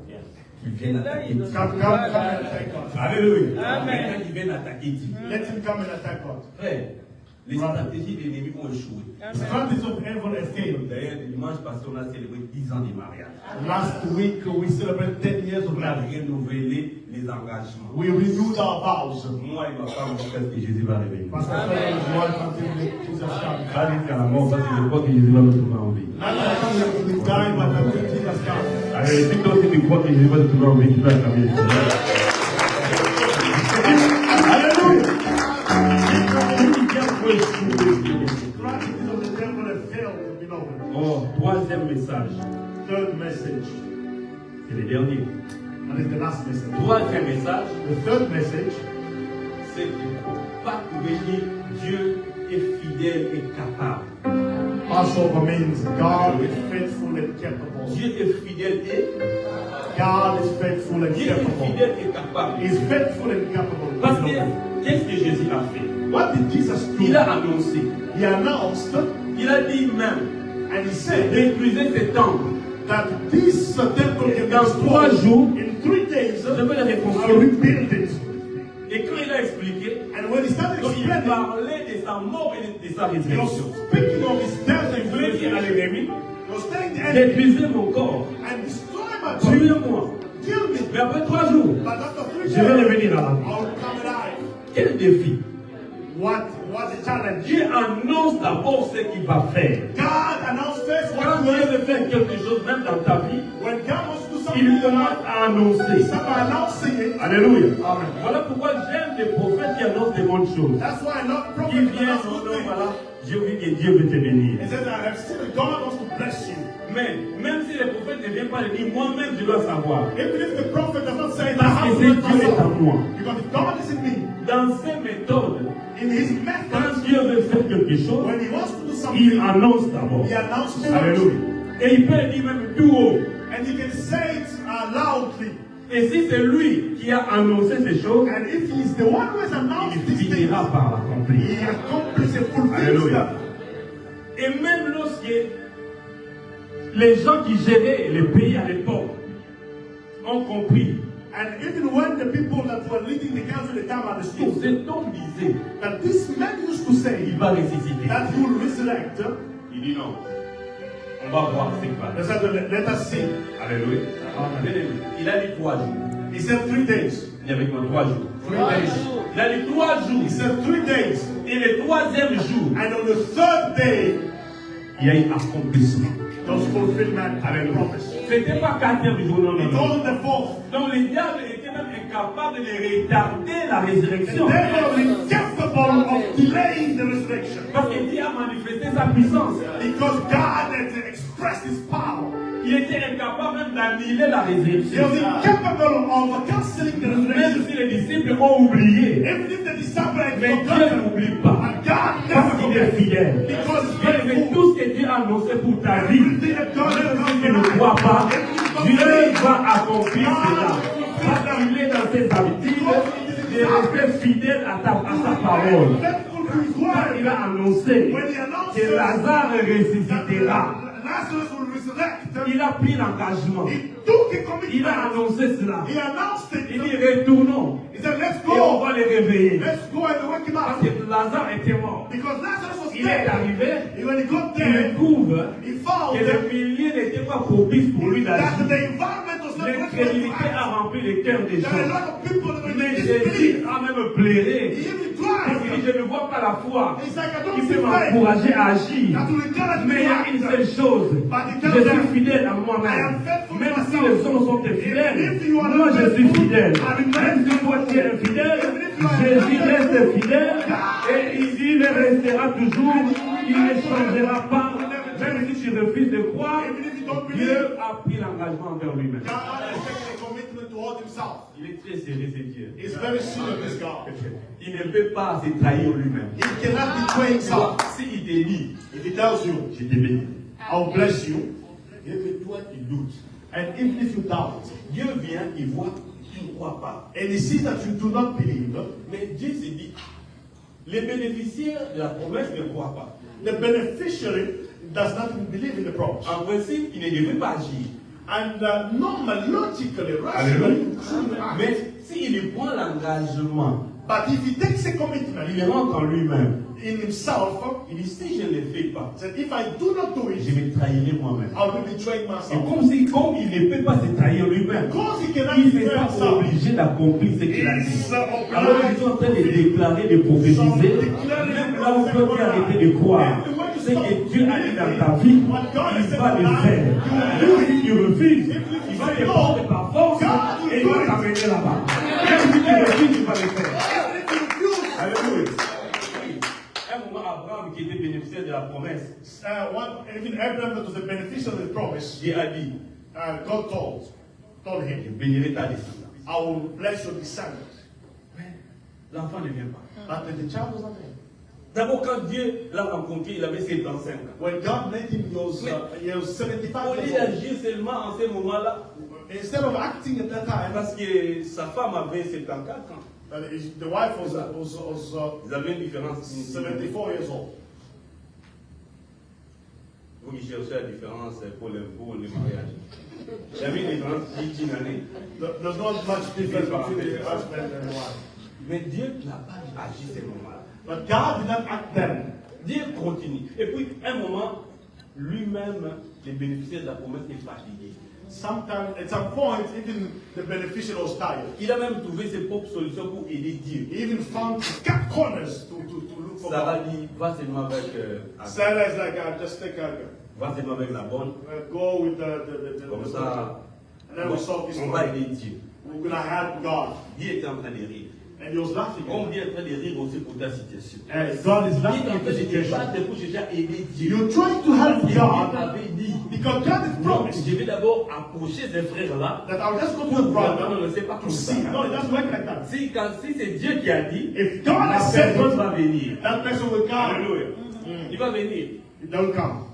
qu'il vienne attaquer Dieu. come and attack God. Alléluia. Maintenant qu'il vienne attaquer Dieu. Let him come and attack God. Frère, les stratégies de l'ennemi ont échoué. The strategies of evil have failed. D'ailleurs, le dimanche passé, on a célébré 10 ans de mariage. Last week we celebrated 10 years of On a marriage. renouvelé les engagements. We renewed our vows. Moi et ma femme, jusqu'à ce que Jésus va revenir. Pastor Fred and his wife until Jesus has come. Pas jusqu'à la mort, parce que je crois que Jésus va me trouver en vie. Not that I come here to die, but that Jesus has come. Allez, si toi aussi tu crois que Jésus va te trouver en vie, tu peux acclamer. Alléluia. Gratitude of the devil has failed to be known. Oh, troisième message. Third message, C'est le dernier. and it's the last message. Troisième message, The third message, c'est que pas venir, Dieu est fidèle et capable. Passover means God is faithful and capable. Dieu est fidèle et God is faithful and Dieu est capable. fidèle et capable. He's faithful and capable. Parce que qu'est-ce que Jésus a fait? What did Jesus do? Il a annoncé, He announced il a dit même, and he said détruisez ce temple. that this temple can be Dans 3 destroyed jours, in 3 days. je vais le I'll reconstruire. rebuild it. Et quand il a expliqué, And when he started donc il explaining, parlait de sa mort et de sa he was résurrection. speaking of his death and Il dit à resurrection. l'ennemi, He was telling the enemy détruisez mon corps, and destroy my body, tuez-moi. kill me. Mais après 3 jours, But after 3 je vais days, revenir à la vie. I'll come alive. Quel défi! What was the challenge? Dieu annonce d'abord ce qu'il va faire. God announced first Quand what Dieu he veut faire quelque chose, même dans ta vie, when God wants to do il something, commence à he annoncer. started by announcing it. Alléluia. Amen. Voilà pourquoi j'aime les prophètes qui annoncent des bonnes choses. That's why I love Qui prophets that viennent announce au good nom, things. voilà, je vis que Dieu veut te bénir. He says, I have seen that God wants to bless you. Mais même si les prophètes ne viennent pas le dire, moi-même je dois savoir. Even if the prophet does not say it, I Parce have que to c'est let Dieu est en myself. moi. Because if God is in me, Dans ses méthodes, in his quand method, Dieu veut faire quelque chose, when he wants to do il something, annonce d'abord. he announces it. Alléluia. Et il peut le dire même tout haut. And he can say it loudly. Et si c'est lui qui a annoncé ces choses, And if he is the one who has announced il these things, finira par l'accomplir. he accomplishes and fulfills Alléluia. them. Et même lorsque les gens qui géraient les pays à l'époque ont compris, And even when the people that were leading the country at the time understood cet homme disait, that this man used to say il va ressusciter. that he will resurrect, Il dit non. On va voir ce qu'il va they faire. said, let us see. Alléluia. Amen. Il a dit 3 jours. He said 3 days. Il y avait quoi 3 jours. 3 days. Il a dit 3 jours. He said 3 days. Et le 3e jour, And on the 3rd day, il y a eu accomplissement. those fulfillment and promise. C'était pas 4e jour, non, non, It non. wasn't the 4th. Donc le diable était même incapable de retarder la The résurrection. devil is incapable of delaying the resurrection. Parce que Dieu a manifesté sa puissance. Because God has expressed his power. Il était incapable même d'annuler la He résurrection. was incapable of cancelling the Même resurrection. si les disciples ont oublié. Even if the disciples had Mais Dieu forgotten, n'oublie pas. but God Parce never qu'il est forgets. fidèle. Because he's Mais faithful. tout ce que Dieu a annoncé pour ta vie, Everything that God has même si tu done ne crois pas, Dieu Dieu va accomplir cela. Parce qu'il est dans ses habitudes de rester fidèle à sa parole. faithful to his Quand word. il a annoncé When he announced que Lazare ressuscitera, Lazarus will resurrect, il a pris l'engagement. he took a Il commitment. a annoncé cela. He announced Il it. dit retournons He said, let's et on go. va les réveiller. Let's go and wake him Parce up. que Lazare était mort. Because Lazarus was Il est dead. arrivé, And when he got il there, découvre he found que les milliers n'étaient pas propices pour lui that d'agir. the environment was not ready for him L'incrédulité to a act. rempli les cœurs des There are a gens. lot of people that were Mais disbelief. Jésus a même pleuré. He even Parce qu'il dit, cried. je ne vois pas la foi He's like, I qui don't peut see faith. m'encourager à agir. That will encourage Mais me il y to a une act. seule chose. Je suis fidèle à moi-même. Même si les hommes sont infidèles, moi je suis fidèle. Même si toi tu es infidèle, Jésus reste fidèle. Et il restera toujours. Il ne changera pas. Même si tu refuses de croire, Even if you don't believe, Dieu a pris l'engagement envers lui-même. God has taken a commitment toward himself. Il est très sérieux, ce Dieu. He's very serious, this God. Il ne peut pas se trahir lui-même. He cannot betray himself. S'il te dit, If he tells you, je te bénis. I'll bless you, Et que toi tu doutes. and even if you doubt, Dieu vient, il voit, tu ne crois pas. and he sees that you do not believe, Mais Dieu se dit, les bénéficiaires de la promesse ne croient pas. the beneficiary does not even believe in the promise. En principe, il ne devrait pas agir. And normally, logically, rationally, you shouldn't act. Mais s'il prend l'engagement, But if he takes a commitment il rentre en lui-même. in himself, Il dit, si je ne le fais pas, that if I do not do je it, me trahirai moi-même. I will be betraying Et myself. comme il ne peut pas se trahir lui-même, Because he cannot il n'est betray pas himself, obligé d'accomplir ce qu'il a dit. he's Alors ils sont en train de déclarer, de prophétiser. Même là où toi tu as arrêté de croire, c'est que Dieu a dit dans ta vie, il va le faire. Même si tu refuses, il va te prendre par force et il va t'amener là-bas. Même si tu refuses, il va le faire. Alléluia. Un moment, Abraham qui était bénéficiaire de la promesse, Even Abraham that was a beneficiary of the promise, Dieu a dit, God told je him, bénirai ta descendance. I will bless your descendants. L'enfant ne vient pas. But the child was not there. D'abord, quand Dieu l'a rencontré, il avait 75 ans. When God met him, he was 75 Au lieu years old. d'agir seulement en ce moment-là, Instead of acting at that time, parce que sa femme avait 74 ans, the wife was ils avaient une différence. 74 years old. Vous qui cherchez la différence pour l'impôt, le mariage. Il y avait une différence d'une année. There's not much difference between the husband and the wife. Mais Dieu n'a pas agi ce moment-là. But God did not act then. Dieu continue. Et puis, un moment, lui-même, les bénéficiaires de la promesse est fatigué. Sometimes, at some point, even the beneficiary was tired. Il a même trouvé ses propres solutions pour aider Dieu. He even found cut corners to look for Sarah God. dit, va seulement avec, Sarah is like, just take va seulement avec la bonne. go with the Comme ça, and then we solve this on va problem. aider Dieu. We're going to help God. Dieu était en train de rire. And he was laughing. Comme Dieu est en train de rire aussi pour ta situation. And God is Dieu laughing est en at train the de te situation. battre pour chercher à aider Dieu. You're trying to help Dieu God avait dit, because God has non, promised je vais d'abord approcher ces frères-là. that I'll just go to Pour the voir. brother Non, non, c'est pas to comme ça. see. No, it doesn't work like that. Si c'est Dieu qui a dit, If God la has said personne it, va venir. that person will come. Alléluia. Il va venir. It don't come.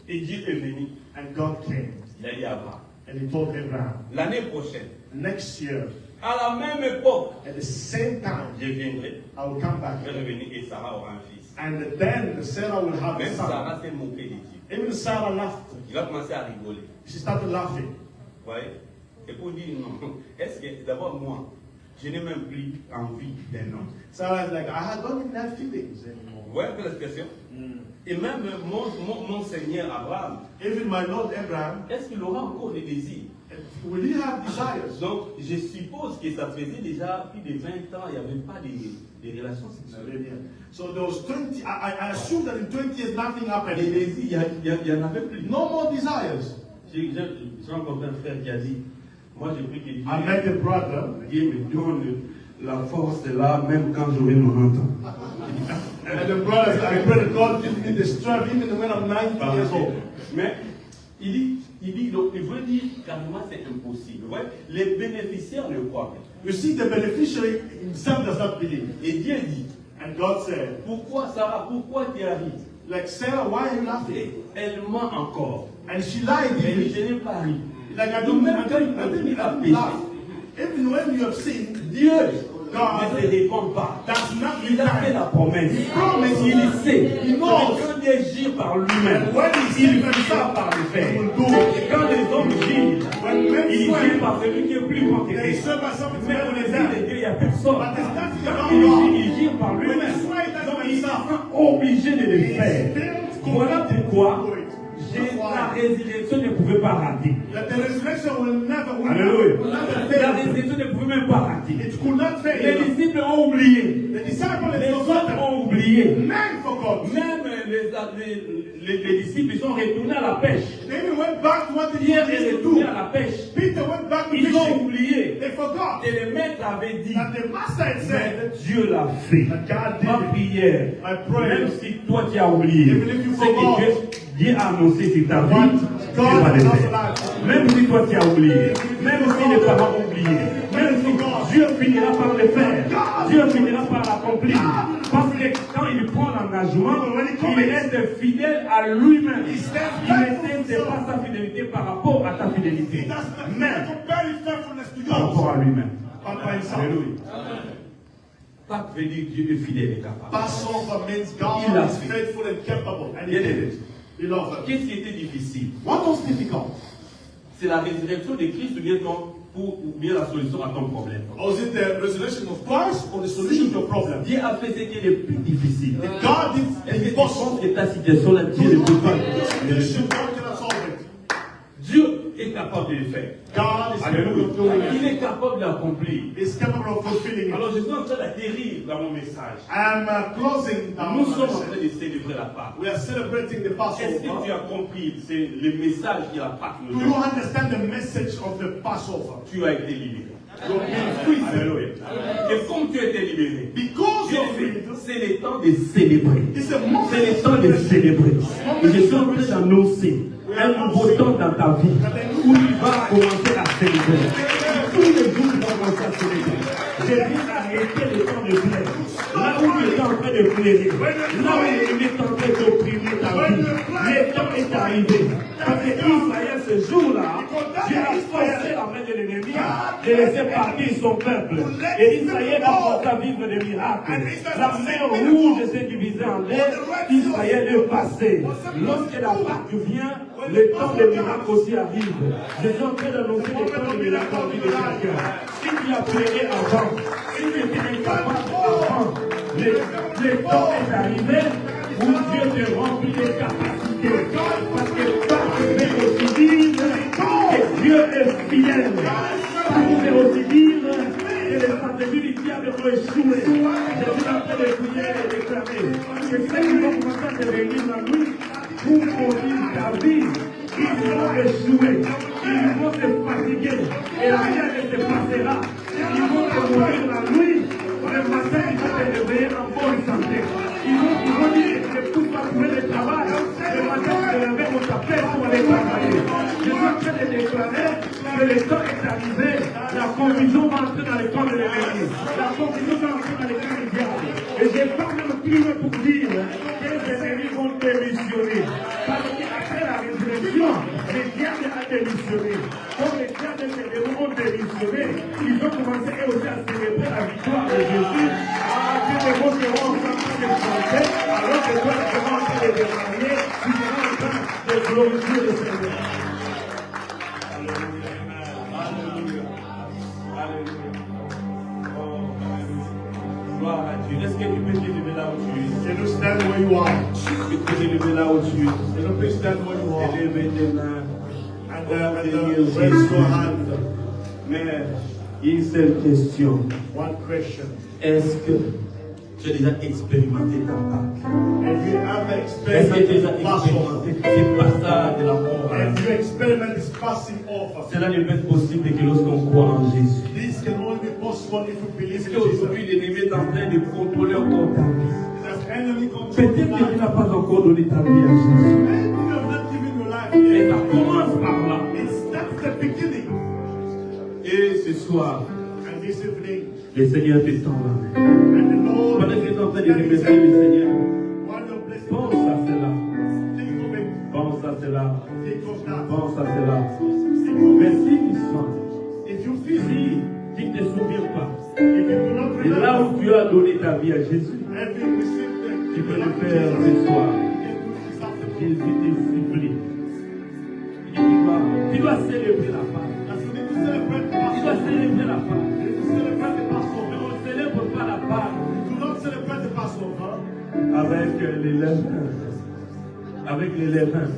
Et Dieu est venu. And God came. Il a dit à Abraham, And he told Abraham, l'année prochaine, next year, à la même époque, at the same time, je viendrai, I will come je back. vais revenir et Sarah aura un fils. And then Sarah will have a Même son. Sarah s'est moquée de Dieu. Even Sarah laughed. Il va commencer à rigoler. She started laughing. Vous voyez? Et pour dire non, est-ce que d'abord moi, je n'ai même plus envie d'un homme. Sarah is like, I don't even have feelings anymore. Vous voyez un peu la situation? Et même mon Seigneur Abraham, Even my Lord Abraham, est-ce qu'il aura encore des désirs? will he have desires? Donc, je suppose que ça faisait déjà plus de 20 ans, il n'y avait pas de relations sexuelles. So there was 20, I assume that in 20 years nothing Les happened. désirs, il n'y en avait plus. No more desires. J'ai rencontré un frère qui a dit, moi je prie que I met a brother. Dieu me donne la force là, même quand j'aurai 90 ans. And the brother said, I pray that God give me the strength even when I'm 90 years old. Mais il dit, donc, il veut dire carrément c'est impossible. Ouais? Les bénéficiaires ne croient pas. You see, the beneficiary himself does not believe. Et Dieu dit, And God said, pourquoi Sarah, pourquoi tu arrives? like, Sarah, why are you laughing? Et elle ment encore. And she lied. Elle dit, Even. je n'ai pas ri. Like, I Donc don't, même I quand don't, I il don't, a I don't péché, laugh. Even when you have sinned, Dieu God ne se répond pas. does not Il a fait la promesse. Il sait. He knows. Quand Dieu agit par lui-même, When he il sees fait ça himself, par le he faire. will do it. Quand les hommes gissent, When men il swear, gît par celui qui est plus grand que they lui. serve by something Mais better on than est de them. Dieu, il n'y a personne. But there's nothing Il about gît, God. il gît par When lui-même. he swear, he does Donc it il himself. sera obligé de le faire. Voilà pourquoi la résurrection ne pouvait pas rater. That the resurrection will never, Alléluia. will never La fail. résurrection ne pouvait même pas rater. It could not Les fail. disciples ont oublié. The disciples Les had autres forgotten. ont oublié. Men forgot. Même les disciples sont retournés à la pêche. They even went back to what they Pierre est used to retourné do. à la pêche. Peter went back to Ils ont fishing. oublié. They forgot Et le maître avait dit, that the master had mais said, Dieu l'a fait. that God did Ma it. prière, My prayer, même si toi tu as oublié, Even if you c'est forgot, que Dieu a annoncé sur ta vie, what Dieu va God le has faire. allowed. Même si toi tu as oublié, même si les parents ont oublié, même si Dieu finira par le faire, Dieu finira par l'accomplir. Parce que quand il prend l'engagement, il reste fidèle à lui-même. Il n'éteint pas sa fidélité par rapport à ta fidélité, mais compare his faithfulness to par rapport yours. à lui-même. But by himself. Alléluia. Pas veut dire que Dieu est fidèle et capable. Passover means Il God l'a is fait. faithful and capable. And he Bien did aimé. it. Beloved. Qu'est-ce qui était difficile? What was difficult? C'est la résurrection de Christ ou bien la solution à ton problème. Was it the resurrection of Christ or the solution to your problem? Dieu a fait ce qui est le plus difficile. God did Est-ce que the tu penses impossible. que ta situation là, Dieu ne peut pas? God cannot solve it. Dieu est capable de le faire. God is capable Alléluia. of doing Il it. est capable d'accomplir. is capable of fulfilling it. Alors je suis en train d'atterrir dans mon message. I'm closing down Nous my sommes en train message. de célébrer la Pâque. We are celebrating the Est-ce que tu Passover. as compris? C'est le message de la Pâque. Do you understand the message of the Passover? Tu as été libéré. You've been free. Alléluia. Et comme tu as été libéré, Because Dieu you're dit, free, c'est le temps de célébrer. it's a moment C'est le temps de célébrer. Et je suis en train d'annoncer un nouveau temps dans ta vie où tu vas commencer à célébrer. Tous les jours, tu vas commencer à célébrer. J'ai bien arrêté le temps de plaire. Là où tu es en train de pleurer, là où il est en train d'opprimer ta vie, le temps est arrivé. Parce que Israël, ce jour-là, Dieu a forcé la main de l'ennemi de laisser partir son peuple. Et Israël a commencé à vivre des miracles. La mer rouge s'est divisée en deux. Israël est passé. Lorsque la Pâque vient, le temps des miracles aussi arrive. Je suis en train d'annoncer le temps des miracles en vie de quelqu'un. Si tu as pleuré avant, si tu étais incapable avant, le temps est arrivé où Dieu te remplit des capacités. Parce que Pâque veut aussi dire que Dieu est fidèle. Pâque veut aussi dire que les stratégies du diable ont échoué. Je suis en train de prier et de déclarer que ceux qui vont commencer à te réunir la nuit pour mourir ta vie, ils vont échouer, ils vont se fatiguer et rien ne se passera. Ils vont te mourir la nuit, le matin ils vont te réveiller en bonne santé. Ils vont dire que tu ne peux pas trouver le travail, le matin tu te réveilles, on t'appelle pour aller travailler. Je suis en train de déclarer que le temps est arrivé, la confusion va entrer dans le corps de l'ennemi, la confusion va entrer dans le corps du diable. Et je parle même plus loin pour dire que les ennemis vont démissionner. Parce qu'après la résurrection, les diables ont démissionné. Comme les diables et les démons ont démissionné, ils ont commencé eux aussi à célébrer la victoire de Jésus. Ah, que les mots seront en train de chanter, alors que toi, tu seras en train de démarrer, tu seras en train de glorifier le Seigneur. Alléluia. Alléluia. Oh, alléluia. Gloire à Dieu. Est-ce que tu peux te lever là où tu es? Can you stand where you are? Tu peux te lever là où tu es? Can you please stand where you are? Élevez tes mains. And raise your hand. Mais une seule question. One question. Est-ce que tu as déjà expérimenté ta Pâque? Have you ever Est-ce que tu as déjà experienced Passover? expérimenté ce passage de la mort à la Have vie? you experienced this passing over? Cela ne peut être possible que lorsqu'on croit en Jésus. This can only be possible if you believe Est-ce in Jesus. qu'aujourd'hui l'ennemi est en train de contrôler encore ta vie? There's enemy control Peut-être your que tu life. n'as pas encore donné ta vie à Jésus. Maybe you have not given your life Mais yet. ça commence par là. That's the beginning. Et ce soir, And this evening, le Seigneur te tend la main. and the Lord, Pendant que tu es en train de remercier le Seigneur, while you're blessing, pense à cela. think of it. Pense à cela. Think of that. Pense à cela. Think of Mais it. si tu sens, If you feel si tu ne te souviens pas, if you do not et là remember, où tu as donné ta vie à Jésus, have you received the tu peux le love of faire Jesus? ce soir. You can do this afternoon. Jésus te supplie. Tu dois célébrer la Pâque. As you need to celebrate the Tu dois Passover, célébrer la Pâque. you need to celebrate the Mais Passover. on ne célèbre pas la Pâque Do not celebrate the Passover avec les levains. Avec les levains.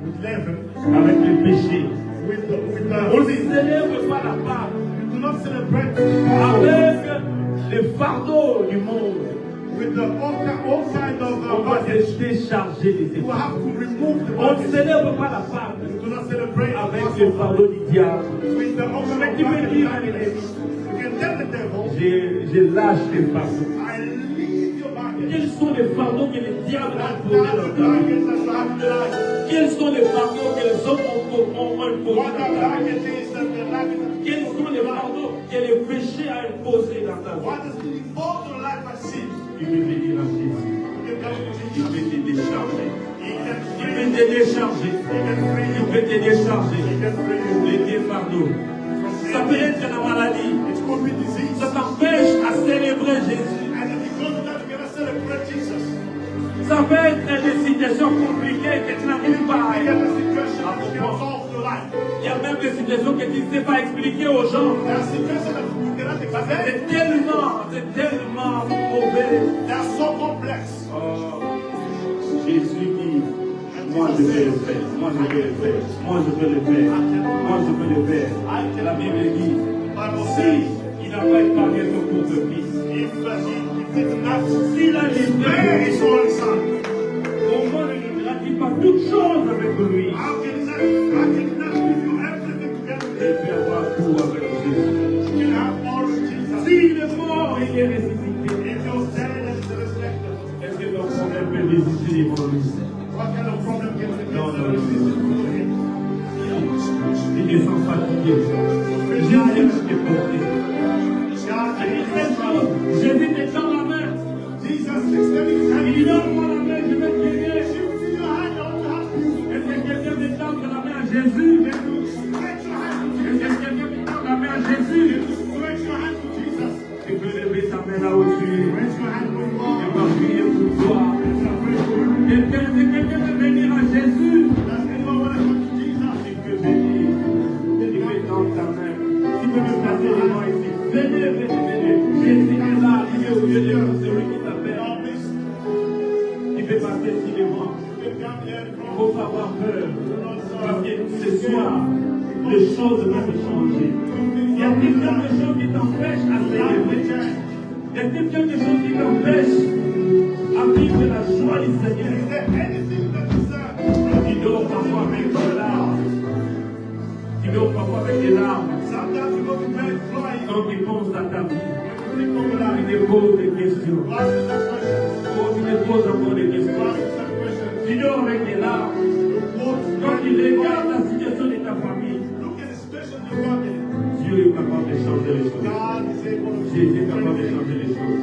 with leaven, Avec les péchés. with On ne sin. célèbre pas la Pâque You do not celebrate the Passover avec les fardeaux du monde. with all kind of On va baggage. se décharger de ces You fardeaux. have to remove the On ne baggage. célèbre pas la Pâque You do not celebrate the avec les Passover fardeaux du diable. with the all kind Mais of tu peux dire à baggage. l'ennemi, You can tell the devil, je lâche les fardeaux. I leave your baggage. Quels sont les fardeaux que le diable a That's posés the dans ta vie? baggage that you have in life. Quels sont les fardeaux que les hommes ont imposés What dans the ta vie? baggage is that the baggage. Quels sont les fardeaux que le péché a imposés dans ta vie? What is involved in life as sin? Tu peux te dire à Jésus. You can tell him Tu Jesus. peux te décharger. He can Tu free peux you. te décharger. He can free Tu you. peux te décharger. He can free you. Les tes fardeaux. Ça peut être la maladie. It could be disease. Ça t'empêche à célébrer Jésus. And if you go to that, you're gonna celebrate Jesus. Ça peut être des situations compliquées que tu n'arrives pas à You get a situation that you can comprendre. solve your life. Il y a même des situations que tu ne sais pas expliquer aux gens. There are situations that you cannot explain. C'est tellement mauvais. They are so complex. Oh, Jésus dit, moi je vais le faire, moi je vais le faire, moi je vais le faire, moi je vais le faire. La Bible dit, Si il n'a pas épargné ton pauvre fils, s'il a livré au monde ne gratifie pas toutes choses avec lui, il peut avoir tout avec Jésus. S'il est mort, il est ressuscité. Est-ce que ton problème peut résister devant lui? Non. Il est sans fatigué. Jésus est porté. Jésus te tend la main. Il donne-moi la main, je vais te guérir. Est-ce que quelqu'un me tend la main à Jésus? Est-ce que quelqu'un me tend la main à Jésus? Tu peux lever ta main là où tu es. Je vais prier pour toi. Quelqu'un veut venir à Jésus. Tu peux venir. Tu peux tendre ta main. Tu peux me placer les mains ici. Venez. Jésus est là. Il est au milieu de nous. C'est lui qui t'appelle. Il peut passer ici les mains. Il ne faut pas avoir peur. Parce que ce soir, les choses vont se changer. Il y a quelque chose qui t'empêche à s'élever. Il y a quelque chose qui t'empêche à vivre la joie du Seigneur. Tu dors parfois avec des larmes. Tu dors parfois avec des larmes. Quand tu penses à ta vie, tu te poses des questions. Quand tu te poses encore des questions, tu dors avec des larmes. Quand tu regardes la situation de ta famille, Dieu est capable de changer les choses. Jésus est capable de changer les choses.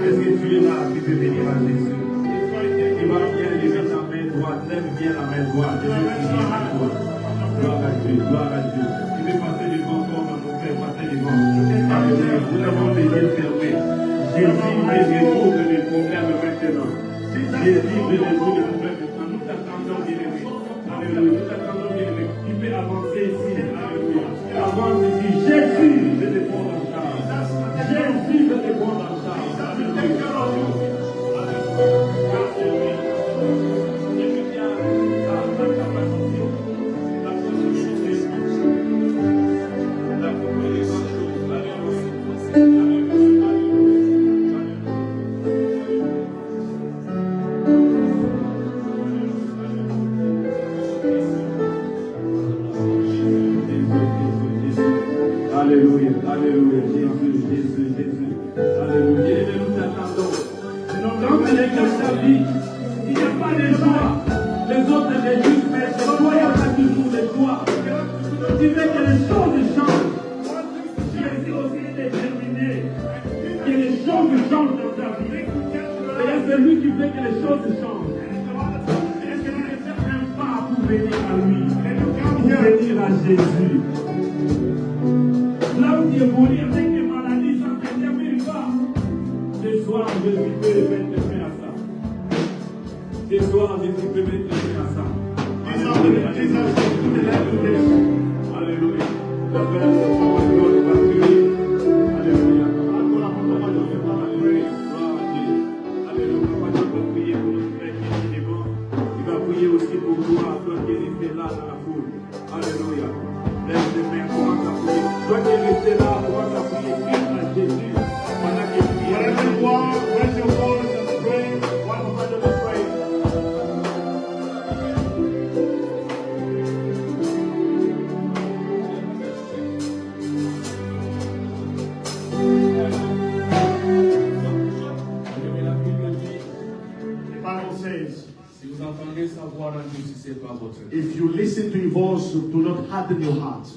Est-ce que tu es là, tu peux venir à Jésus? Tu vas bien lever ta main droite, lève bien la main droite, je vais prier à toi. Gloire à Dieu, gloire à Dieu. Tu peux passer devant comme mon Père, passer devant. Alléluia, nous avons les yeux fermés. Jésus veut résoudre les problèmes maintenant. Jésus veut résoudre les problèmes maintenant. Nous t'attendons, bien-aimé. Alléluia, nous t'attendons, bien-aimé. Tu peux avancer ici, alléluia. Avance ici. Jésus veut te prendre en charge. Jésus veut te prendre en charge. Alléluia, alléluia, Jésus. Alléluia, nous t'attendons. Quand tu es dans ta vie, il n'y a pas de joie. Les autres les disent, mais c'est toi, il n'y a pas toujours de joie. Tu veux que les choses changent. Jésus aussi est déterminé que les choses changent dans ta vie. Et c'est lui qui fait que les choses changent. Est-ce que tu peux faire un pas pour venir à lui, pour venir à Jésus? Là où tu es mouru avec des maladies, ça ne te termine pas. Ce soir, Jésus peut mettre fin à ça. Ce soir, Jésus peut mettre fin à ça. Alléluia. La grâce de Dieu va prier. Alléluia. Alléluia. Va prier pour notre frère qui est devant. Il va prier aussi pour toi, toi qui es resté là dans la foule. Alléluia. Lève les mains, commence à prier. Toi qui es resté là, commence à prier. Prie à Jésus. Pendant qu'il prie. Raise your voice and pray. One moment of praise. The Bible says, Si vous entendez sa voix, n'endurcissez pas votre cœur. if you listen to his voice, do not harden your heart.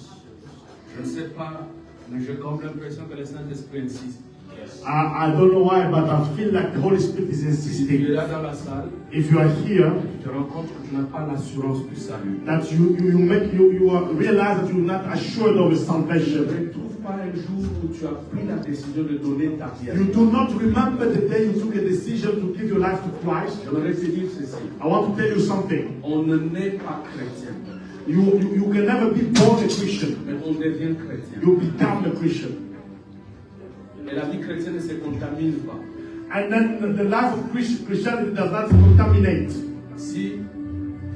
Je ne sais pas, mais j'ai comme l'impression que le Saint-Esprit insiste. I don't know why, but I feel like the Holy Spirit is Si tu es insisting. là dans la salle, If you are here, tu te rends compte que tu n'as pas l'assurance du salut. that you realize that you're not assured of your salvation. Ne trouve pas un jour où tu as pris la décision de donner ta vie à You Dieu. do not remember the day you took a decision to give your life to Christ. J'aimerais te dire ceci. I want to tell you something. On ne naît pas chrétien, You can never be born a Christian. mais on devient chrétien. You become a Christian. Et la vie chrétienne ne se contamine pas. And then the life of Christianity does not contaminate. Si,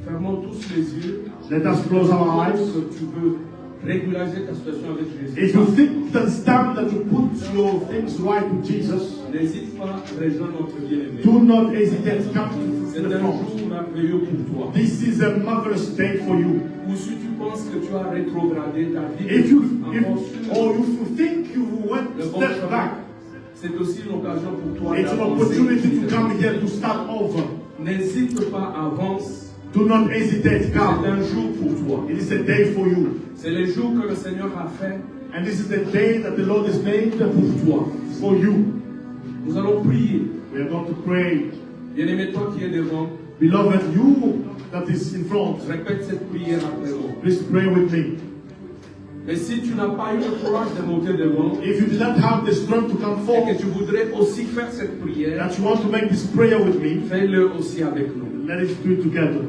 fermons tous les yeux, Let us close our eyes. que tu veux régulariser ta situation avec Jésus. If you think it's time that you put your things right with Jesus, N'hésite pas à rejoindre notre bien-aimé. do not hesitate to come to C'est the un front. jour merveilleux pour toi. This is a marvelous day for you. Ou si tu penses que tu as rétrogradé ta vie, If you, encore if you think you went le bon step chemin, back, c'est aussi une occasion pour toi it's an d'avancer. opportunity to come here to start over. N'hésite pas, avance. Do not hesitate, C'est come. un jour pour toi. It is a day for you. C'est le jour que le Seigneur a fait And this is the day that the Lord has made pour toi. for you. Nous allons prier. We are going to pray. Bien-aimé, toi qui es devant, Beloved, you that is in front, répète cette prière après moi. please pray with me. Mais si tu n'as pas eu le courage de monter devant, If you did not have the strength to come et forward, que tu voudrais aussi faire cette prière, that you want to make this prayer with me, fais-le aussi avec nous. let us do it together.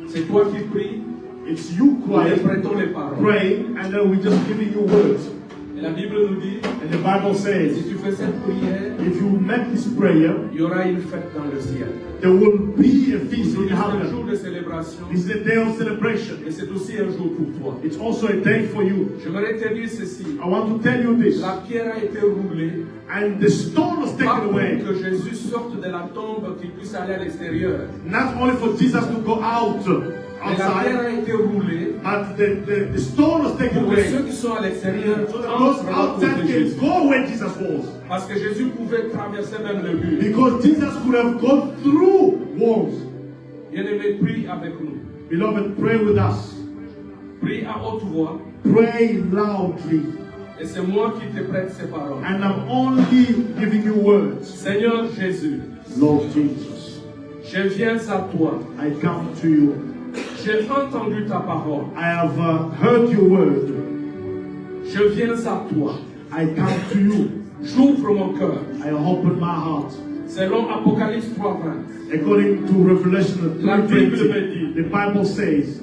C'est toi qui pries, It's you nous crying, interprétons les paroles. praying, and then we just giving you words. Et la Bible nous dit, And the Bible si says, tu fais cette prière, if you make this prayer, il y aura une fête dans le ciel. there will be a feast C'est in un heaven. jour de célébration, This is a day of celebration. mais c'est aussi un jour pour toi. It's also a day for you. J'aimerais te dire ceci. I want to tell you this. La pierre a été roulée, And the stone was pas taken pour away. que Jésus sorte de la tombe, qu'il puisse aller à l'extérieur. Not only for Jesus to go out Mais la pierre outside, a été roulée but the stone was taken pour que ceux away. qui sont à l'extérieur So that those entrent dans outside le can Jésus. go where Jesus was. Parce que Jésus pouvait traverser même le mur. Because Jesus could have gone through walls. Bien-aimé, prie avec nous. Beloved, pray with us. Prie à haute voix. Pray loudly. Et c'est moi qui te prête ces paroles. And I'm only giving you words. Seigneur Jésus, Lord Jesus, je viens à toi. I come to you. J'ai entendu ta parole. I have heard your word. Je viens à toi. I come to you. J'ouvre mon cœur. I open my heart. Selon Apocalypse 3:20, According to Revelation La Bible me 3:20, dit, the Bible says,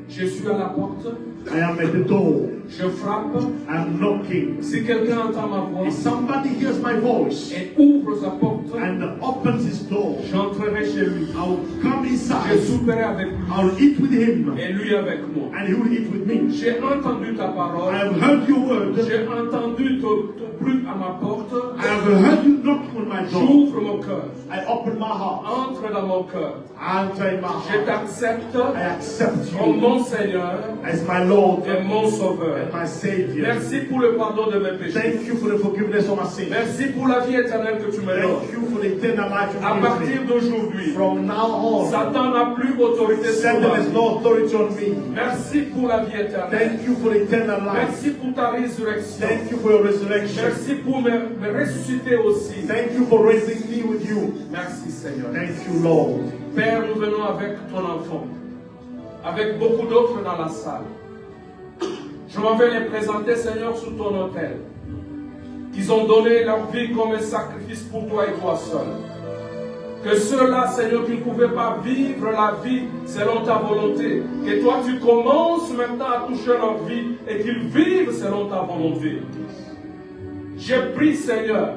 je suis à la porte, I am at the door. je frappe. I'm knocking. Si quelqu'un entend ma voix If somebody hears my voice et ouvre sa porte, and opens his door, j'entrerai chez lui. I'll come Je inside. souperai avec lui I'll eat with him et lui avec moi. and he will eat with me. J'ai entendu ta I parole. have heard your word. J'ai entendu ton bruit à ma porte. I have heard you knocking on my door. J'ouvre mon cœur. I open my heart. Entre dans mon cœur. Enter in my Je heart. t'accepte I accept comme you mon Seigneur as my Lord et mon Sauveur. and my Savior. Merci pour le pardon de mes péchés. Thank you for the forgiveness of my sins. Merci pour la vie éternelle que tu me donnes. Thank you for the eternal life À you partir give me. d'aujourd'hui, From now on, Satan n'a plus autorité sur Satan moi. has no authority on me. Merci pour la vie éternelle. Thank you for the eternal life. Merci pour ta résurrection. Thank you for your resurrection. Merci pour me ressusciter aussi. Thank you for raising me with you. Merci Seigneur. Thank you, Lord. Père, nous venons avec ton enfant, avec beaucoup d'autres dans la salle. Je m'en vais les présenter, Seigneur, sous ton autel. Ils ont donné leur vie comme un sacrifice pour toi et toi seul. Que ceux-là, Seigneur, qui ne pouvaient pas vivre la vie selon ta volonté, que toi tu commences maintenant à toucher leur vie et qu'ils vivent selon ta volonté. Je prie, Seigneur,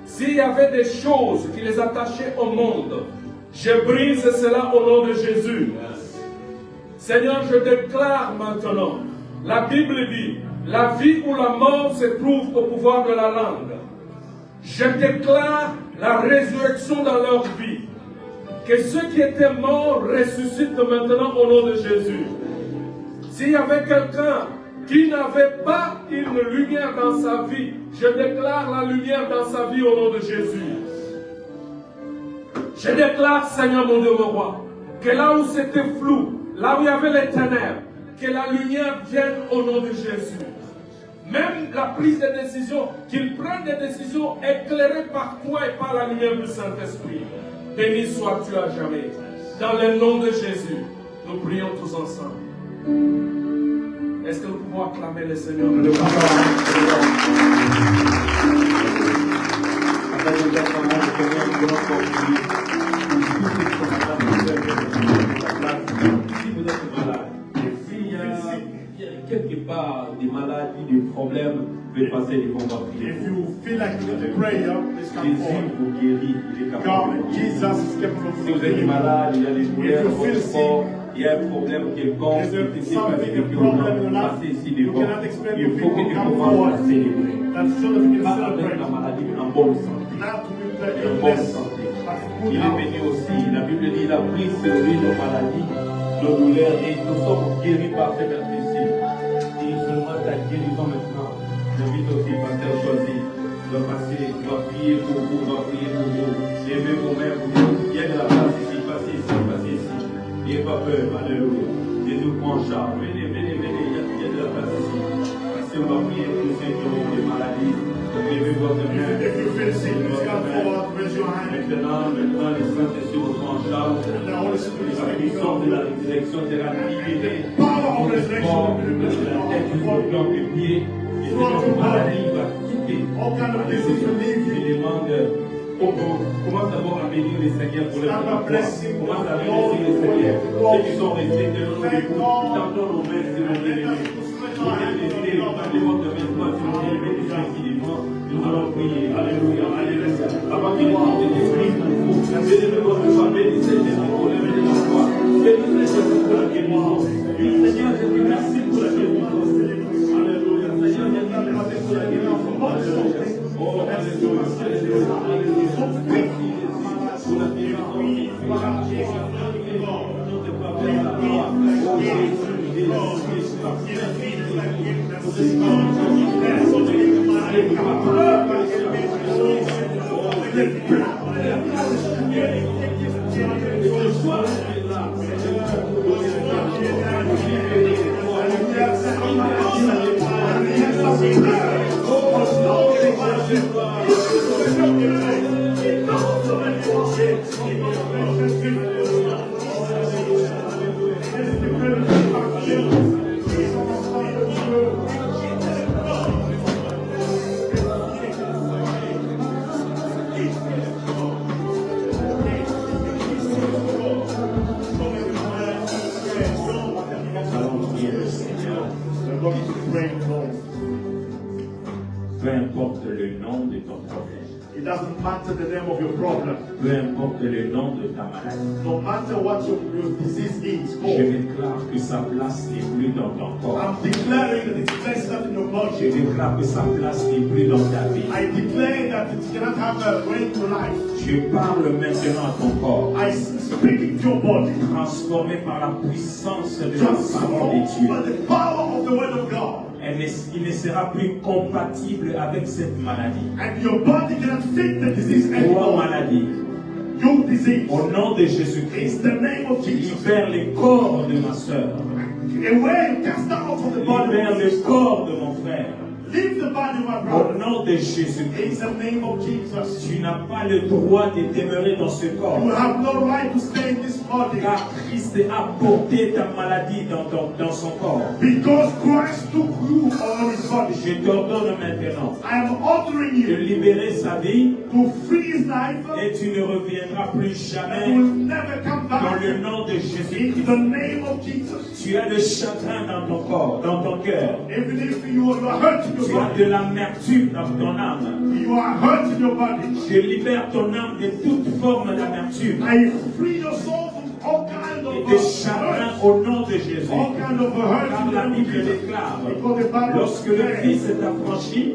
s'il y avait des choses qui les attachaient au monde, je brise cela au nom de Jésus. Seigneur, je déclare maintenant, la Bible dit, la vie ou la mort se trouve au pouvoir de la langue. Je déclare la résurrection dans leur vie. Que ceux qui étaient morts ressuscitent maintenant au nom de Jésus. S'il y avait quelqu'un qui n'avait pas une lumière dans sa vie, je déclare la lumière dans sa vie au nom de Jésus. Je déclare, Seigneur mon Dieu, mon roi, que là où c'était flou, là où il y avait les ténèbres, que la lumière vienne au nom de Jésus. Même la prise de décision, qu'ils prennent des décisions éclairées par toi et par la lumière du Saint-Esprit. Béni sois-tu à jamais. Dans le nom de Jésus, nous prions tous ensemble. Est-ce que nous pouvons acclamer le Seigneur? Si vous êtes malade, s'il y a quelque part des maladies, des problèmes, vous pouvez passer devant moi. If you feel like you need a prayer, please come Jésus forward. vous guérit, il est capable. God, Jesus is capable of Si vous êtes healing. malade, il y a des douleurs If you dans feel votre corps, sick, il y a un problème quelconque Is there qui s'est passé something, a depuis problem longtemps, in your life? passez ici You devant. cannot expect Il the faut que people tu come commences forward. à célébrer. That's so that we can Pas avec celebrate. la maladie, mais en bonne santé. Not to be En the bonne illness, santé. but Il good est health. venu aussi, la Bible dit, il a pris sur lui nos maladies, nos douleurs, et nous sommes guéris par ses blessures. Et seulement ta guérison maintenant. J'invite aussi Pasteur Choisi, doit passer, doit prier pour vous, doit prier pour vous. Levez vos mains pour vous. Il y a de la place ici, passez ici, passez ici. N'ayez pas peur, alléluia. Jésus prend charge. Venez, venez, venez, il y a de la place ici. Passez, on va prier pour ceux qui ont des maladies. Levez votre main. If you feel sick, please come forward, raise your hand. Maintenant, les Saint-Esprit vous prend en charge. And the Holy Spirit is La taking puissance de over. la résurrection sera libérée. Power of Le resurrection corps, will be de released la tête on jusqu'au the plan des pieds. Et cette maladie va quitter. All kind of disease will leave Je you. demande, commence d'abord à bénir les Seigneurs pour les Start by blessing Commence à the bénir Lord les Seigneurs. for Ceux qui sont restés de nos débouts, tendons nos mains sur nos ennemis. Nous allons prier. Alléluia. Alléluia. Avant qu'il ait des esprits pour vous, bénissez votre foi, bénissez Jésus pour le de la foi. Bénissez Jésus pour la guérison. Seigneur Jésus, merci pour la guérison. Alléluia. Seigneur Jésus, merci pour la guérison. Alléluia. Oh, alléluia. Alléluia. Alléluia. Merci Jésus pour la guérison. Peu importe le nom de ton problème, It doesn't matter the name of your problem. peu importe le nom de ta maladie, No matter what your disease is je called. déclare que sa place n'est plus dans ton corps. I'm declaring that it's placed up in your Je body. déclare que sa place n'est plus dans ta vie. I declare that it cannot have a way to life. Je parle maintenant à ton corps, I speak to your body. transformé par la puissance de la parole Transformed de Dieu. by the power of the word of God. Il ne sera plus compatible avec cette maladie. And your body cannot fit the disease Toi, anymore. maladie, Your disease. au nom de Jésus-Christ, It's the name of Jesus. libère le corps de ma soeur, Away, cast out from the body. libère le corps de mon frère, Leave the body, my au brother. nom de Jésus-Christ. In the name of Jesus. Tu n'as pas le droit de demeurer dans ce corps. You have no right to stay in this body. Car Christ a porté ta maladie dans son corps. Because Christ took you on his body. Je t'ordonne maintenant I am ordering de you libérer sa vie to free his life. et tu ne reviendras plus And jamais you will never come dans back. le nom de In Jésus-Christ. the name of Jesus. Tu as le chagrin dans ton corps, dans ton cœur. Even if you are hurt in Tu your as body, de l'amertume dans ton âme. you are hurt in your body. Je libère ton âme de toute forme d'amertume I free your soul from all kinds et of de chagrin hurt. au nom de Jésus. All kinds of hurt Car in the la name of Bible Jesus. déclare, Because the Bible lorsque le says, Fils est affranchi,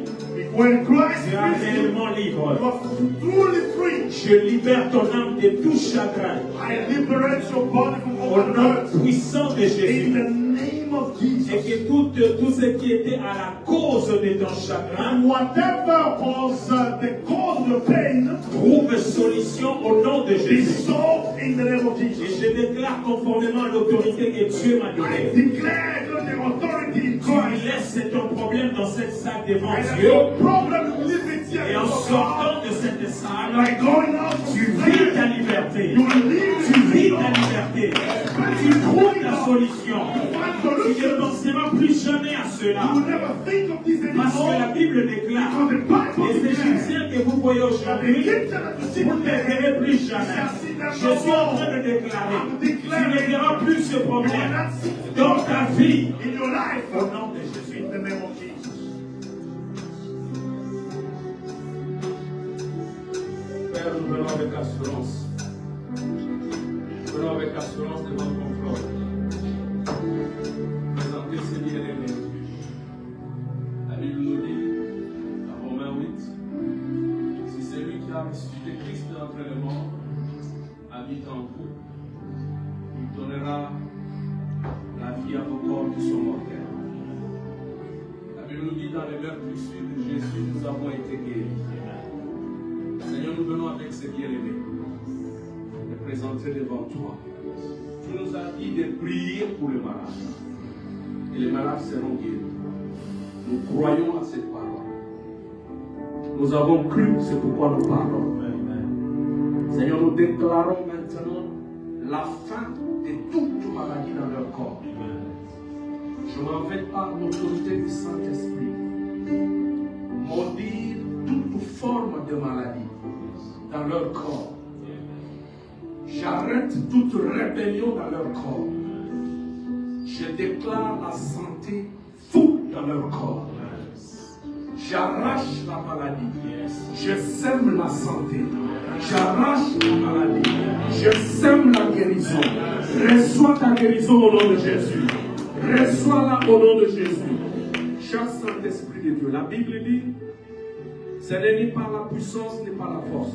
when Christ tu es frees you, réellement libre. you are truly free. Je libère ton âme de tout chagrin I liberate your body from au all nom hurt. puissant de In Jésus. the name of Et Jesus. que tout ce qui était à la cause de ton chagrin And whatever was the cause of your pain, trouve solution au nom de be Jésus. solved in the name of Et Jesus. je déclare conformément à l'autorité que Dieu m'a I donnée. declare that the authority in Tu Christ. laisses ton problème dans cette salle devant And Dieu. your problem, you leave it here. Et en sortant de cette salle, Like going out tu from vis there, ta liberté. you will leave Tu vis it. ta liberté. Tu trouves la solution. Tu ne penseras plus jamais à cela. You will never think of this Parce que la anymore. Bible déclare, Because the Bible les declares Égyptiens que vous voyez that the aujourd'hui, Egyptian that you see vous ne les today, verrez plus you jamais. shall see them Je no suis en more. train de déclarer, I'm tu declaring ne verras plus ce you will problème not see dans ta vie. in your life. Au nom de Jésus. In the name of Jesus. Père, nous venons avec assurance. Nous venons avec assurance devant ton trône. Christ d'entre les morts habite en vous. Il donnera la vie à vos corps qui sont mortels. La Bible nous dit dans les meurtrissures de Jésus, nous avons été guéris. Seigneur, nous venons avec ces bien-aimés les présenter devant toi. Tu nous as dit de prier pour les malades. Et les malades seront guéris. Nous croyons à cette parole. Nous avons cru, c'est pourquoi nous parlons. Seigneur, nous déclarons maintenant la fin de toute maladie dans leur corps. Je m'en vais par l'autorité du Saint-Esprit maudire toute forme de maladie dans leur corps. J'arrête toute rébellion dans leur corps. Je déclare la santé fou dans leur corps. J'arrache la maladie. Je sème la santé. J'arrache la maladie. Je sème la guérison. Reçois ta guérison au nom de Jésus. Reçois-la au nom de Jésus. Cher Saint-Esprit de Dieu, la Bible dit, ce n'est ni par la puissance ni par la force,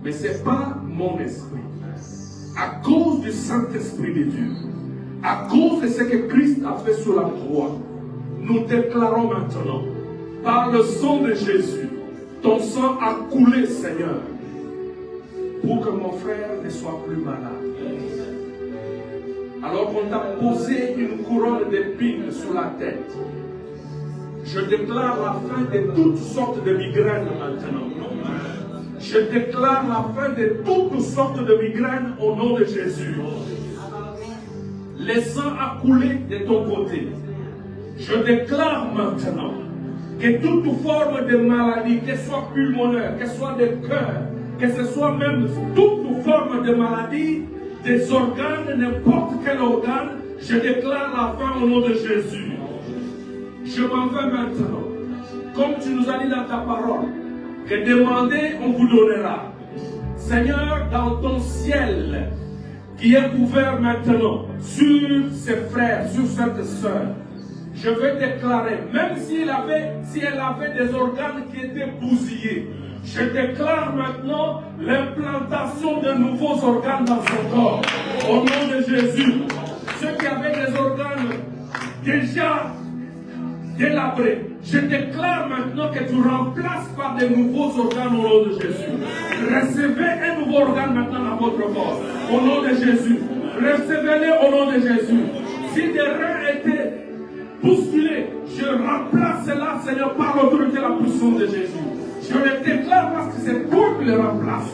mais c'est par mon esprit. À cause du Saint-Esprit de Dieu, à cause de ce que Christ a fait sur la croix, nous déclarons maintenant, par le sang de Jésus, ton sang a coulé, Seigneur, pour que mon frère ne soit plus malade. Alors qu'on t'a posé une couronne d'épines sur la tête, je déclare la fin de toutes sortes de migraines maintenant. Je déclare la fin de toutes sortes de migraines au nom de Jésus. Le sang a coulé de ton côté. Je déclare maintenant que toute forme de maladie, qu'elle soit pulmonaire, qu'elle soit de cœur, que ce soit même toute forme de maladie, des organes, n'importe quel organe, je déclare la fin au nom de Jésus. Je m'en vais maintenant. Comme tu nous as dit dans ta parole, que demandez, on vous donnera. Seigneur, dans ton ciel, qui est ouvert maintenant sur ses frères, sur cette sœur, je vais déclarer, même si elle avait des organes qui étaient bousillés, je déclare maintenant l'implantation de nouveaux organes dans son corps. Au nom de Jésus, ceux qui avaient des organes déjà délabrés, je déclare maintenant que tu remplaces par de nouveaux organes au nom de Jésus. Recevez un nouveau organe maintenant dans votre corps. Au nom de Jésus. Recevez-les au nom de Jésus. Si des reins étaient bousculés, je remplace cela, Seigneur, par l'autorité et la puissance de Jésus. Je le déclare parce que c'est toi qui le remplace.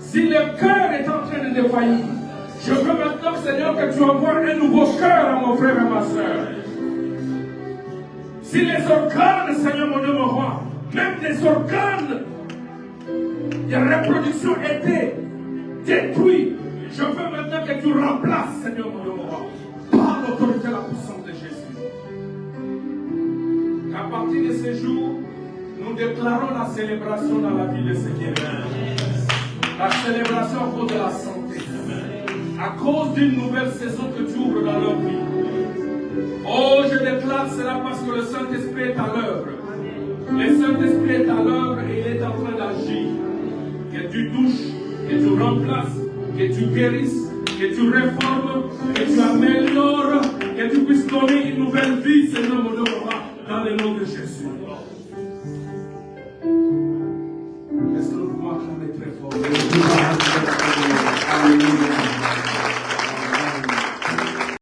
Si le cœur est en train de défaillir, je veux maintenant, Seigneur, que tu envoies un nouveau cœur à mon frère et ma soeur. Si les organes, Seigneur mon Dieu, mon roi, même des organes de reproduction étaient détruits, je veux maintenant que tu remplaces, Seigneur mon Dieu, mon roi, par l'autorité et la puissance de Jésus. Qu'à partir de ce jour, nous déclarons la célébration dans la vie de ce qui est bien. La célébration à cause de la santé. À cause d'une nouvelle saison que tu ouvres dans leur vie. Oh, je déclare cela parce que le Saint-Esprit est à l'œuvre. Le Saint-Esprit est à l'œuvre et il est en train d'agir. Que tu touches, que tu remplaces, que tu guérisses, que tu réformes, que tu améliores, que tu puisses donner une nouvelle vie, Seigneur mon Dieu, dans le nom de Jésus. Est-ce que nous pouvons acclamer très fort?